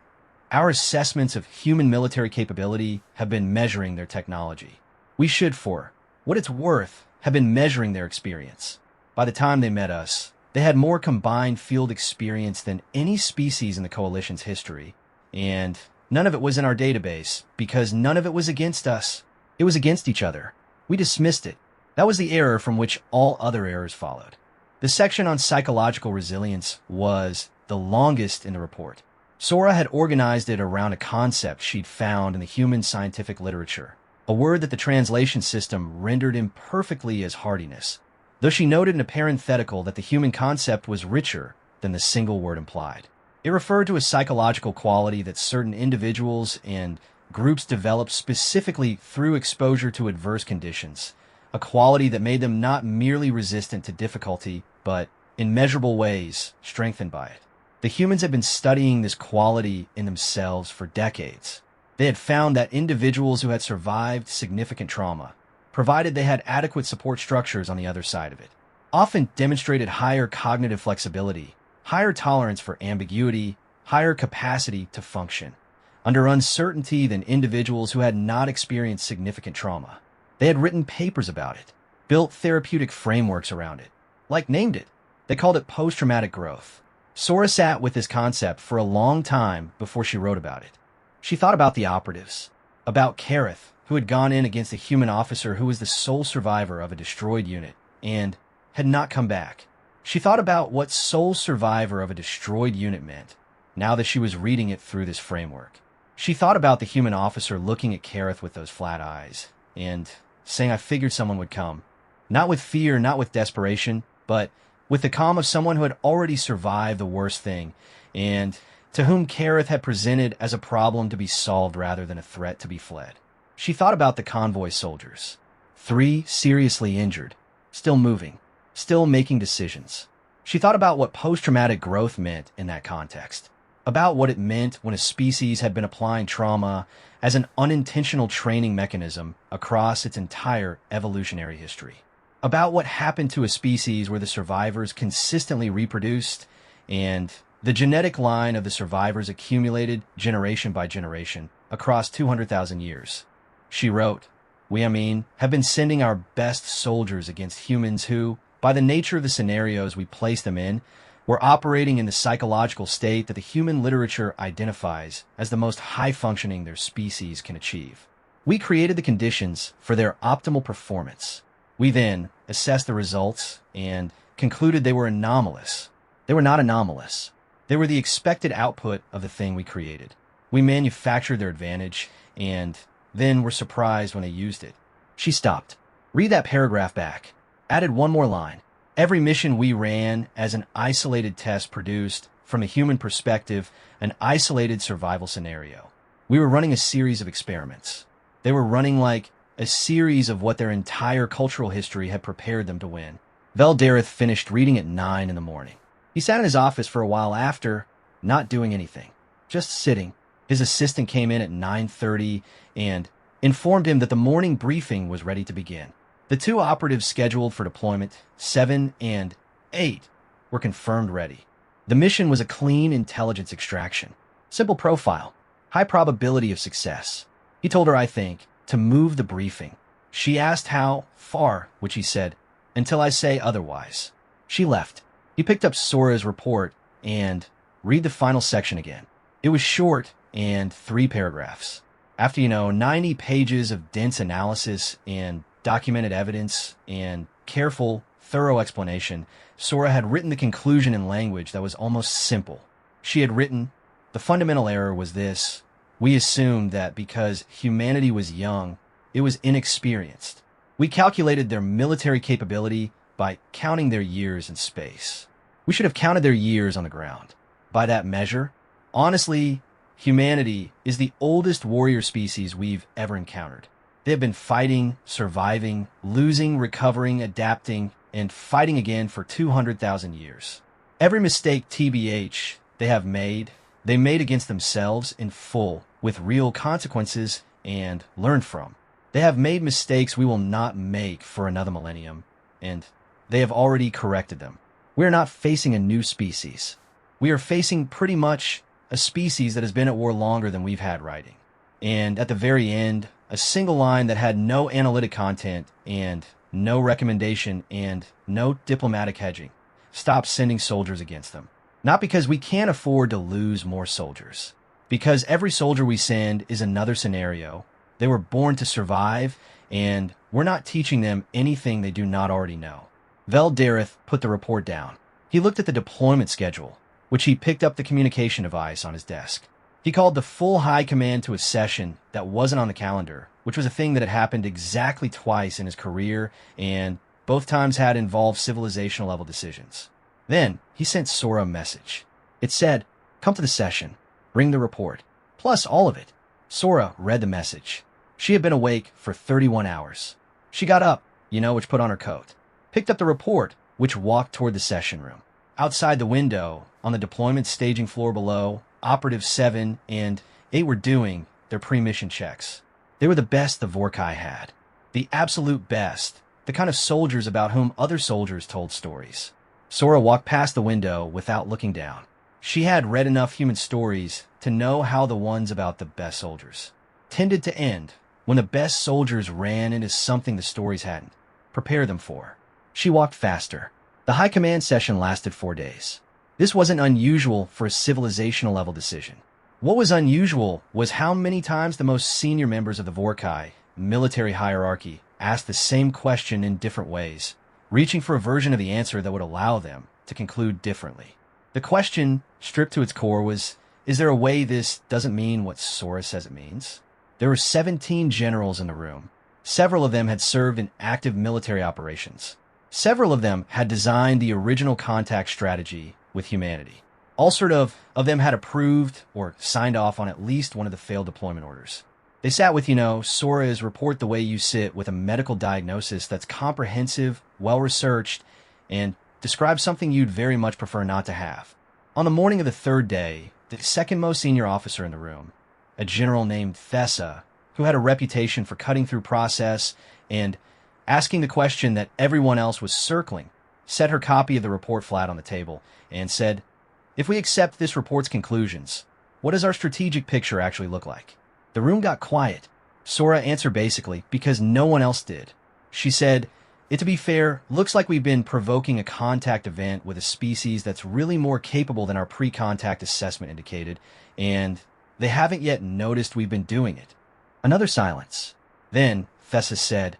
"Our assessments of human military capability have been measuring their technology. We should, for what it's worth, have been measuring their experience. By the time they met us, they had more combined field experience than any species in the Coalition's history, and none of it was in our database, because none of it was against us. It was against each other. We dismissed it. That was the error from which all other errors followed." The section on psychological resilience was the longest in the report. Sora had organized it around a concept she'd found in the human scientific literature, a word that the translation system rendered imperfectly as hardiness, though she noted in a parenthetical that the human concept was richer than the single word implied. It referred to a psychological quality that certain individuals and groups developed specifically through exposure to adverse conditions, a quality that made them not merely resistant to difficulty, but in measurable ways strengthened by it. The humans had been studying this quality in themselves for decades. They had found that individuals who had survived significant trauma, provided they had adequate support structures on the other side of it, often demonstrated higher cognitive flexibility, higher tolerance for ambiguity, higher capacity to function under uncertainty than individuals who had not experienced significant trauma. They had written papers about it, built therapeutic frameworks around it, named it. They called it post-traumatic growth. Sora sat with this concept for a long time before she wrote about it. She thought about the operatives, about Kareth, who had gone in against a human officer who was the sole survivor of a destroyed unit and had not come back. She thought about what sole survivor of a destroyed unit meant, now that she was reading it through this framework. She thought about the human officer looking at Kareth with those flat eyes and saying, "I figured someone would come." Not with fear, not with desperation, but with the calm of someone who had already survived the worst thing, and to whom Kareth had presented as a problem to be solved rather than a threat to be fled. She thought about the convoy soldiers. 3 seriously injured, still moving, still making decisions. She thought about what post-traumatic growth meant in that context, about what it meant when a species had been applying trauma as an unintentional training mechanism across its entire evolutionary history, about what happened to a species where the survivors consistently reproduced and the genetic line of the survivors accumulated generation by generation across 200,000 years. She wrote, "We, have been sending our best soldiers against humans who, by the nature of the scenarios we place them in, were operating in the psychological state that the human literature identifies as the most high-functioning their species can achieve. We created the conditions for their optimal performance. We then assessed the results and concluded they were anomalous. They were not anomalous. They were the expected output of the thing we created. We manufactured their advantage and then were surprised when they used it." She stopped. Read that paragraph back. Added one more line. "Every mission we ran as an isolated test produced, from a human perspective, an isolated survival scenario. We were running a series of experiments. They were running like a series of what their entire cultural history had prepared them to win." Veldareth finished reading at 9 in the morning. He sat in his office for a while after, not doing anything, just sitting. His assistant came in at 9:30 and informed him that the morning briefing was ready to begin. The 2 operatives scheduled for deployment, 7 and 8, were confirmed ready. The mission was a clean intelligence extraction. Simple profile, high probability of success. He told her, to move the briefing. She asked how far, which he said, "Until I say otherwise." She left. He picked up Sora's report and read the final section again. It was short and 3 paragraphs. After, 90 pages of dense analysis and documented evidence and careful, thorough explanation, Sora had written the conclusion in language that was almost simple. She had written, "The fundamental error was this. We assumed that because humanity was young, it was inexperienced. We calculated their military capability by counting their years in space. We should have counted their years on the ground. By that measure, honestly, humanity is the oldest warrior species we've ever encountered. They have been fighting, surviving, losing, recovering, adapting, and fighting again for 200,000 years. Every mistake TBH they made against themselves in full, with real consequences, and learned from. They have made mistakes we will not make for another millennium, and they have already corrected them. We are not facing a new species. We are facing pretty much a species that has been at war longer than we've had writing. And at the very end, a single line that had no analytic content and no recommendation and no diplomatic hedging. Stop sending soldiers against them. Not because we can't afford to lose more soldiers. Because every soldier we send is another scenario. They were born to survive, and we're not teaching them anything they do not already know." Veldareth put the report down. He looked at the deployment schedule, which he picked up the communication device on his desk. He called the full high command to a session that wasn't on the calendar, which was a thing that had happened exactly twice in his career, and both times had involved civilizational level decisions. Then he sent Sora a message. It said, "Come to the session. Bring the report. Plus all of it." Sora read the message. She had been awake for 31 hours. She got up, which put on her coat, picked up the report, which walked toward the session room. Outside the window, on the deployment staging floor below, Operatives 7 and 8 were doing their pre-mission checks. They were the best the Vorkai had. The absolute best. The kind of soldiers about whom other soldiers told stories. Sora walked past the window without looking down. She had read enough human stories to know how the ones about the best soldiers tended to end when the best soldiers ran into something the stories hadn't prepared them for. She walked faster. The high command session lasted 4 days. This wasn't unusual for a civilizational level decision. What was unusual was how many times the most senior members of the Vorkai military hierarchy asked the same question in different ways, reaching for a version of the answer that would allow them to conclude differently. The question, stripped to its core, was, is there a way this doesn't mean what Sora says it means? There were 17 generals in the room. Several of them had served in active military operations. Several of them had designed the original contact strategy with humanity. All of them had approved or signed off on at least one of the failed deployment orders. They sat with, Sora's report the way you sit with a medical diagnosis that's comprehensive, well-researched, and describes something you'd very much prefer not to have. On the morning of the third day, the second most senior officer in the room, a general named Thessa, who had a reputation for cutting through process and asking the question that everyone else was circling, set her copy of the report flat on the table and said, "If we accept this report's conclusions, what does our strategic picture actually look like?" The room got quiet. Sora answered basically because no one else did. She said, "It, to be fair, looks like we've been provoking a contact event with a species that's really more capable than our pre-contact assessment indicated, and they haven't yet noticed we've been doing it." Another silence. Then Thessa said,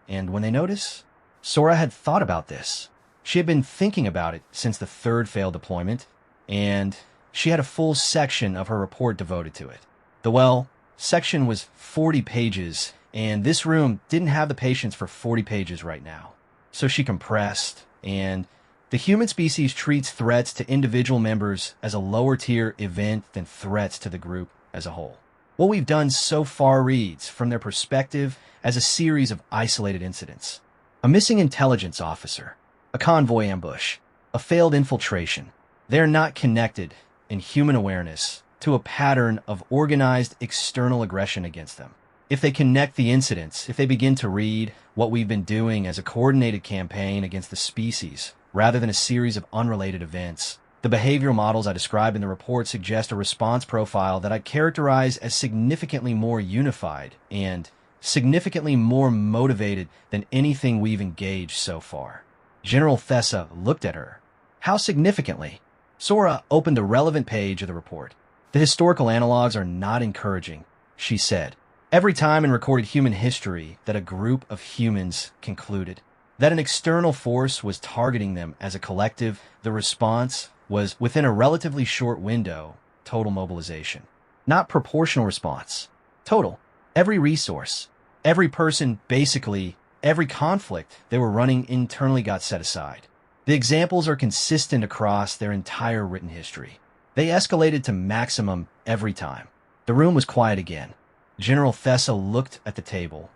"And when they notice?" Sora had thought about this. She had been thinking about it since the third failed deployment, and she had a full section of her report devoted to it. The section was 40 pages, and this room didn't have the patience for 40 pages right now. So she compressed, and the human species treats threats to individual members as a lower tier event than threats to the group as a whole. What we've done so far reads, from their perspective, as a series of isolated incidents. A missing intelligence officer, a convoy ambush, a failed infiltration. They're not connected, in human awareness, to a pattern of organized external aggression against them. If they connect the incidents, if they begin to read what we've been doing as a coordinated campaign against the species, rather than a series of unrelated events, the behavioral models I described in the report suggest a response profile that I characterize as significantly more unified and significantly more motivated than anything we've engaged so far. General Thessa looked at her. How significantly? Sora opened the relevant page of the report. "The historical analogs are not encouraging," she said. "Every time in recorded human history that a group of humans concluded that an external force was targeting them as a collective, the response was, within a relatively short window, total mobilization. Not proportional response. Total. Every resource, every person, basically every conflict they were running internally got set aside. The examples are consistent across their entire written history. They escalated to maximum every time." The room was quiet again. General Thessa looked at the table,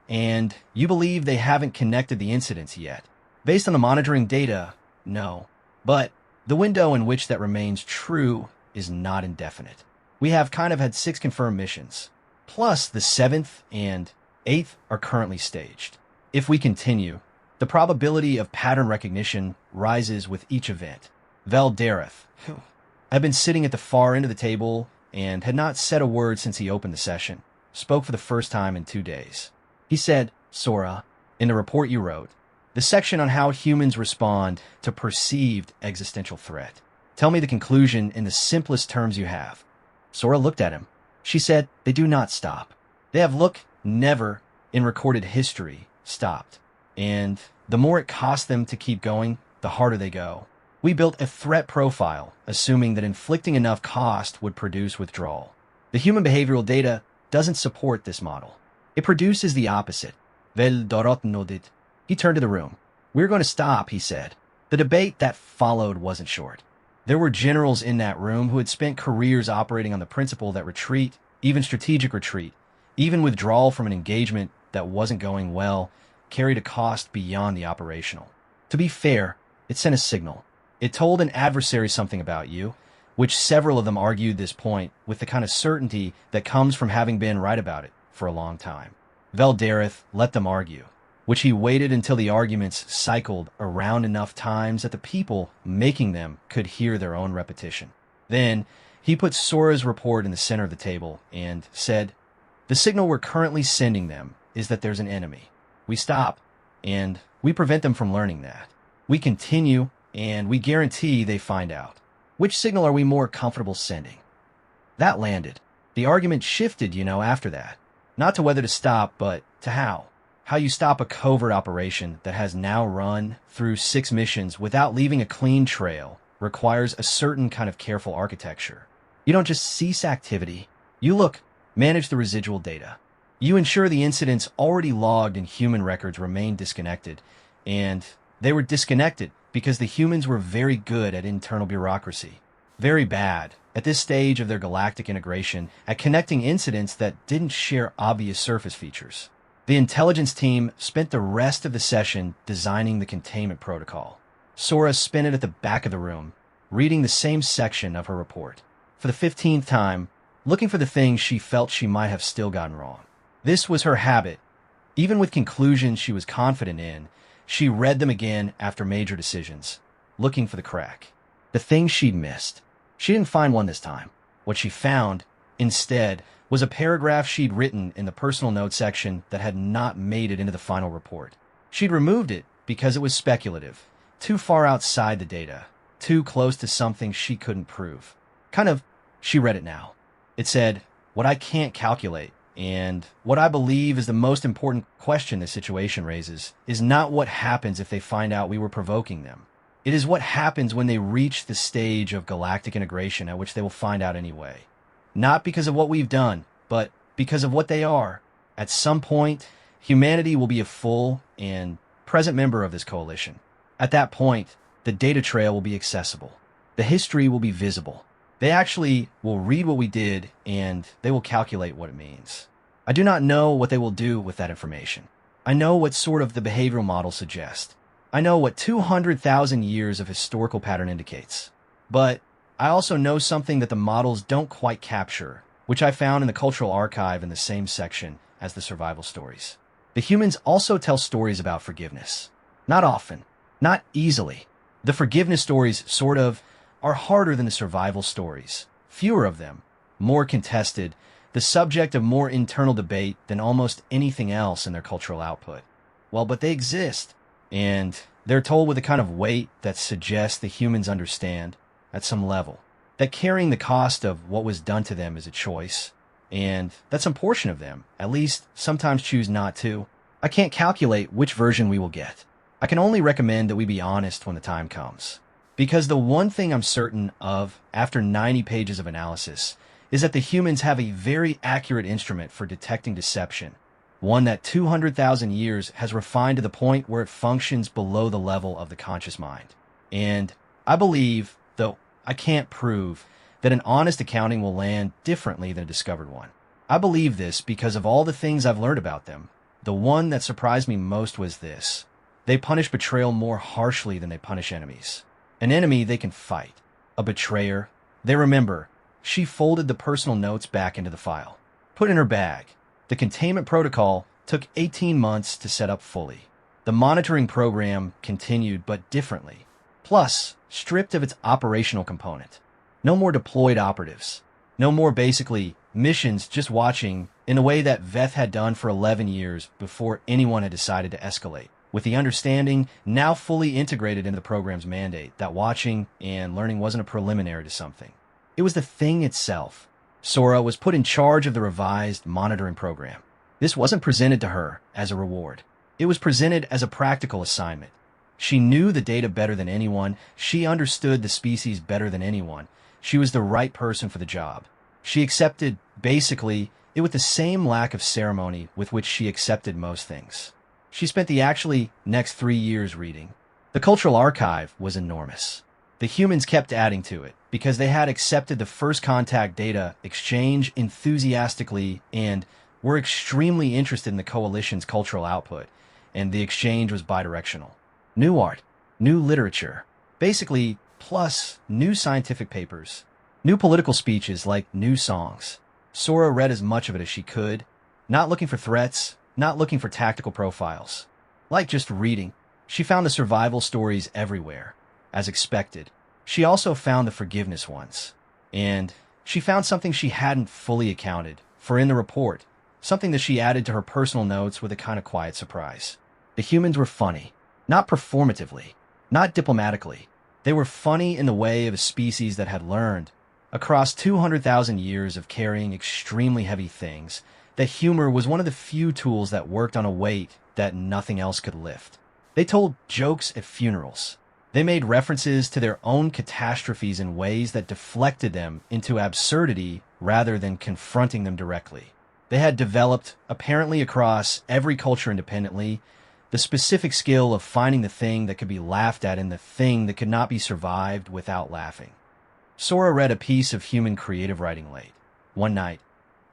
and you believe they haven't connected the incidents yet? Based on the monitoring data, no. But the window in which that remains true is not indefinite. We have had 6 confirmed missions. Plus, the 7th and 8th are currently staged. If we continue, the probability of pattern recognition rises with each event. Valdereth had been sitting at the far end of the table and had not said a word since he opened the session, spoke for the first time in 2 days. He said, "Sora, in the report you wrote, the section on how humans respond to perceived existential threat. Tell me the conclusion in the simplest terms you have." Sora looked at him. She said, "They do not stop. They have never in recorded history stopped. And the more it costs them to keep going, the harder they go. We built a threat profile, assuming that inflicting enough cost would produce withdrawal. The human behavioral data doesn't support this model. It produces the opposite. Vel dorot nodit. He turned to the room. "We're going to stop," he said. The debate that followed wasn't short. There were generals in that room who had spent careers operating on the principle that retreat, even strategic retreat, even withdrawal from an engagement that wasn't going well, carried a cost beyond the operational. To be fair, it sent a signal. It told an adversary something about you, which several of them argued this point with the kind of certainty that comes from having been right about it for a long time. Veldareth let them argue, which he waited until the arguments cycled around enough times that the people making them could hear their own repetition. Then he put Sora's report in the center of the table and said, "The signal we're currently sending them is that there's an enemy. We stop, and we prevent them from learning that. We continue, and we guarantee they find out. Which signal are we more comfortable sending?" That landed. The argument shifted, after that. Not to whether to stop, but to how. How you stop a covert operation that has now run through 6 missions without leaving a clean trail requires a certain kind of careful architecture. You don't just cease activity. You manage the residual data. You ensure the incidents already logged in human records remain disconnected, and they were disconnected because the humans were very good at internal bureaucracy. Very bad, at this stage of their galactic integration, at connecting incidents that didn't share obvious surface features. The intelligence team spent the rest of the session designing the containment protocol. Sora spent it at the back of the room, reading the same section of her report. For the 15th time, looking for the things she felt she might have still gotten wrong. This was her habit. Even with conclusions she was confident in, she read them again after major decisions, looking for the crack. The things she'd missed. She didn't find one this time. What she found, instead, was a paragraph she'd written in the personal notes section that had not made it into the final report. She'd removed it because it was speculative, too far outside the data, too close to something she couldn't prove. She read it now. It said, "What I can't calculate, and what I believe is the most important question this situation raises, is not what happens if they find out we were provoking them. It is what happens when they reach the stage of galactic integration at which they will find out anyway. Not because of what we've done, but because of what they are. At some point, humanity will be a full and present member of this coalition. At that point, the data trail will be accessible. The history will be visible. They actually will read what we did, and they will calculate what it means. I do not know what they will do with that information. I know what sort of the behavioral models suggest. I know what 200,000 years of historical pattern indicates. But I also know something that the models don't quite capture, which I found in the cultural archive in the same section as the survival stories. The humans also tell stories about forgiveness. Not often. Not easily. The forgiveness stories are harder than the survival stories. Fewer of them, more contested, the subject of more internal debate than almost anything else in their cultural output. But they exist, and they're told with a kind of weight that suggests the humans understand, at some level, that carrying the cost of what was done to them is a choice, and that some portion of them, at least, sometimes choose not to. I can't calculate which version we will get. I can only recommend that we be honest when the time comes. Because the one thing I'm certain of, after 90 pages of analysis, is that the humans have a very accurate instrument for detecting deception, one that 200,000 years has refined to the point where it functions below the level of the conscious mind. And I believe, though I can't prove, that an honest accounting will land differently than a discovered one. I believe this because of all the things I've learned about them. The one that surprised me most was this. They punish betrayal more harshly than they punish enemies. An enemy they can fight. A betrayer, they remember. She folded the personal notes back into the file. Put in her bag. The containment protocol took 18 months to set up fully. The monitoring program continued, but differently. Plus, stripped of its operational component. No more deployed operatives. No more, basically, missions just watching in a way that Veth had done for 11 years before anyone had decided to escalate. With the understanding now fully integrated into the program's mandate that watching and learning wasn't a preliminary to something. It was the thing itself. Sora was put in charge of the revised monitoring program. This wasn't presented to her as a reward. It was presented as a practical assignment. She knew the data better than anyone. She understood the species better than anyone. She was the right person for the job. She accepted, basically, it with the same lack of ceremony with which she accepted most things. She spent the actually next 3 years reading. The cultural archive was enormous. The humans kept adding to it because they had accepted the first contact data exchange enthusiastically and were extremely interested in the coalition's cultural output, and the exchange was bidirectional. New art, new literature, basically, plus new scientific papers, new political speeches like new songs. Sora read as much of it as she could, not looking for threats, not looking for tactical profiles. Like just reading, she found the survival stories everywhere, as expected. She also found the forgiveness ones. And she found something she hadn't fully accounted for in the report, something that she added to her personal notes with a kind of quiet surprise. The humans were funny, not performatively, not diplomatically. They were funny in the way of a species that had learned, across 200,000 years of carrying extremely heavy things, that humor was one of the few tools that worked on a weight that nothing else could lift. They told jokes at funerals. They made references to their own catastrophes in ways that deflected them into absurdity rather than confronting them directly. They had developed, apparently across every culture independently, the specific skill of finding the thing that could be laughed at and the thing that could not be survived without laughing. Sora read a piece of human creative writing late, one night,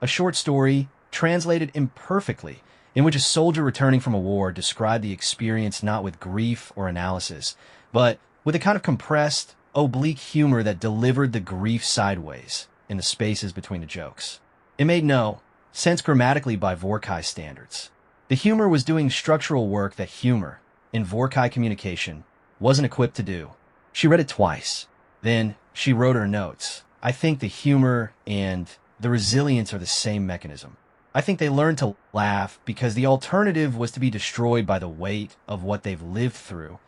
a short story translated imperfectly in which a soldier returning from a war described the experience not with grief or analysis, but with a kind of compressed, oblique humor that delivered the grief sideways in the spaces between the jokes. It made no sense grammatically by Vorkai standards. The humor was doing structural work that humor, in Vorkai communication, wasn't equipped to do. She read it twice. Then she wrote her notes. I think the humor and the resilience are the same mechanism. I think they learned to laugh because the alternative was to be destroyed by the weight of what they've lived through,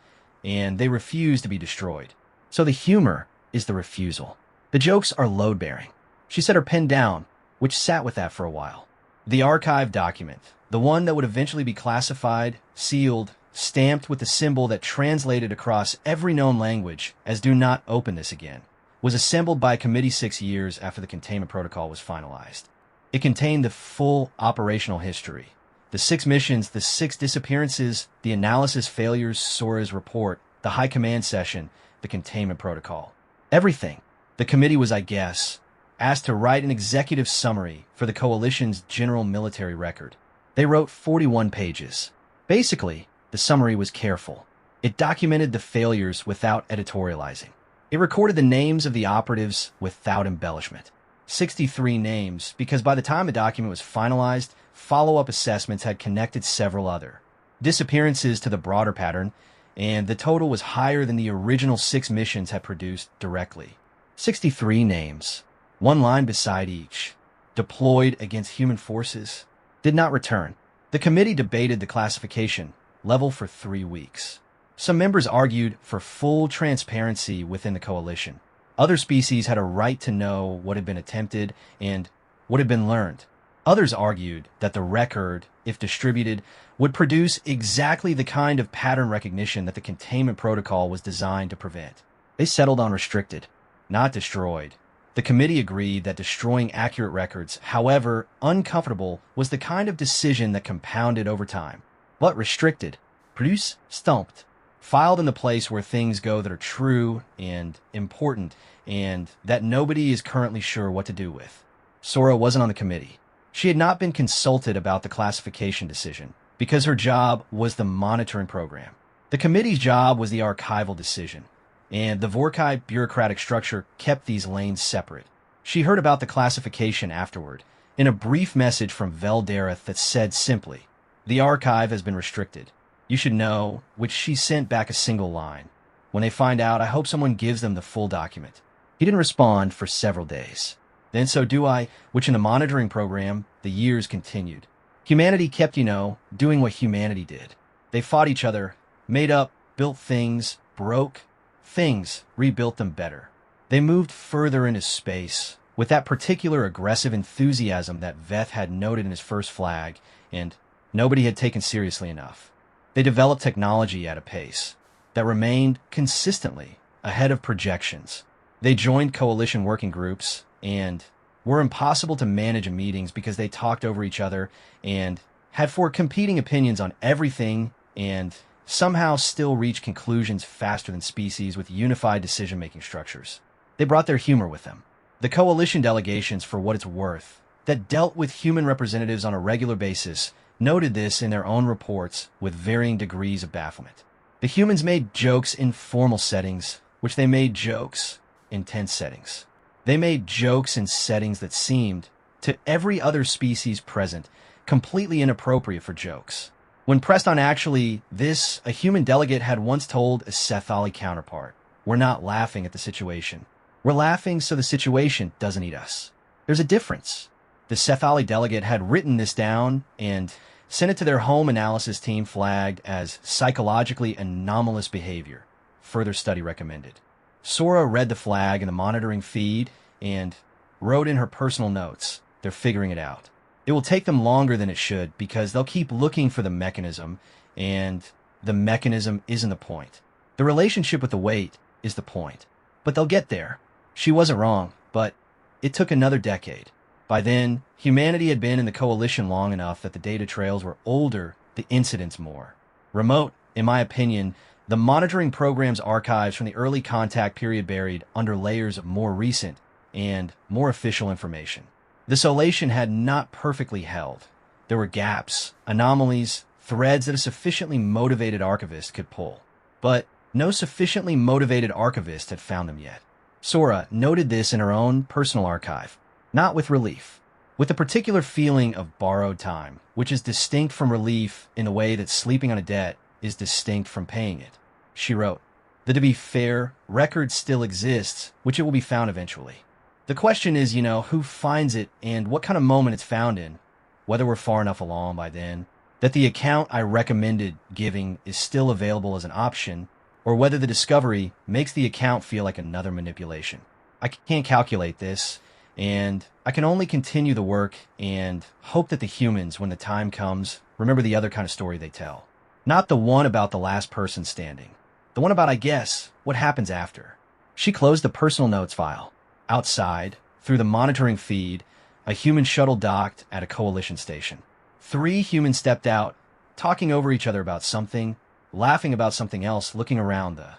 and they refuse to be destroyed. So the humor is the refusal. The jokes are load-bearing. She set her pen down, which sat with that for a while. The archive document, the one that would eventually be classified, sealed, stamped with the symbol that translated across every known language as "do not open this again," was assembled by a committee 6 years after the containment protocol was finalized. It contained the full operational history, the 6 missions, the 6 disappearances, the analysis failures, Sora's report, the high command session, the containment protocol. Everything. The committee was, I guess, asked to write an executive summary for the coalition's general military record. They wrote 41 pages. Basically, the summary was careful. It documented the failures without editorializing. It recorded the names of the operatives without embellishment. 63 names, because by the time the document was finalized, follow-up assessments had connected several other disappearances to the broader pattern, and the total was higher than the original 6 missions had produced directly. 63 names, one line beside each, deployed against human forces, did not return. The committee debated the classification level for 3 weeks. Some members argued for full transparency within the coalition. Other species had a right to know what had been attempted and what had been learned. Others argued that the record, if distributed, would produce exactly the kind of pattern recognition that the containment protocol was designed to prevent. They settled on restricted, not destroyed. The committee agreed that destroying accurate records, however uncomfortable, was the kind of decision that compounded over time. But restricted, produce stumped, filed in the place where things go that are true and important and that nobody is currently sure what to do with. Sora wasn't on the committee. She had not been consulted about the classification decision because her job was the monitoring program. The committee's job was the archival decision, and the Vorkai bureaucratic structure kept these lanes separate. She heard about the classification afterward, in a brief message from Veldareth that said simply, "The archive has been restricted. You should know," which she sent back a single line. "When they find out, I hope someone gives them the full document." He didn't respond for several days. Then so do I, which in the monitoring program, the years continued. Humanity kept, doing what humanity did. They fought each other, made up, built things, broke things, rebuilt them better. They moved further into space with that particular aggressive enthusiasm that Veth had noted in his first flag, and nobody had taken seriously enough. They developed technology at a pace that remained consistently ahead of projections. They joined coalition working groups, and were impossible to manage in meetings because they talked over each other and had four competing opinions on everything and somehow still reached conclusions faster than species with unified decision-making structures. They brought their humor with them. The coalition delegations, for what it's worth, that dealt with human representatives on a regular basis, noted this in their own reports with varying degrees of bafflement. The humans made jokes in formal settings, which they made jokes in tense settings. They made jokes in settings that seemed, to every other species present, completely inappropriate for jokes. When pressed on actually this, a human delegate had once told a Cephali counterpart, "We're not laughing at the situation. We're laughing so the situation doesn't eat us." There's a difference. The Cephali delegate had written this down and sent it to their home analysis team, flagged as psychologically anomalous behavior. Further study recommended. Sora read the flag in the monitoring feed and wrote in her personal notes, "They're figuring it out. It will take them longer than it should because they'll keep looking for the mechanism, and the mechanism isn't the point. The relationship with the weight is the point. But they'll get there." She wasn't wrong, but it took another decade. By then, humanity had been in the coalition long enough that the data trails were older, the incidents more. Remote, in my opinion, the monitoring program's archives from the early contact period buried under layers of more recent and more official information. The solation had not perfectly held. There were gaps, anomalies, threads that a sufficiently motivated archivist could pull. But no sufficiently motivated archivist had found them yet. Sora noted this in her own personal archive, not with relief, with a particular feeling of borrowed time, which is distinct from relief in the way that sleeping on a debt is distinct from paying it. She wrote that, to be fair, record still exists, which it will be found eventually. The question is, who finds it and what kind of moment it's found in, whether we're far enough along by then, that the account I recommended giving is still available as an option, or whether the discovery makes the account feel like another manipulation. I can't calculate this, and I can only continue the work and hope that the humans, when the time comes, remember the other kind of story they tell. Not the one about the last person standing. The one about, I guess, what happens after. She closed the personal notes file. Outside, through the monitoring feed, a human shuttle docked at a coalition station. 3 humans stepped out, talking over each other about something, laughing about something else, looking around the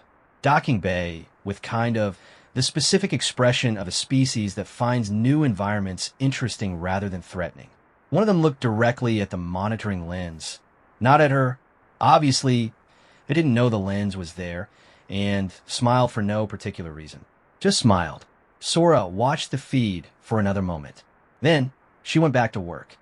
docking bay with kind of the specific expression of a species that finds new environments interesting rather than threatening. One of them looked directly at the monitoring lens, not at her. Obviously, it didn't know the lens was there, and smiled for no particular reason. Just smiled. Sora watched the feed for another moment. Then, she went back to work.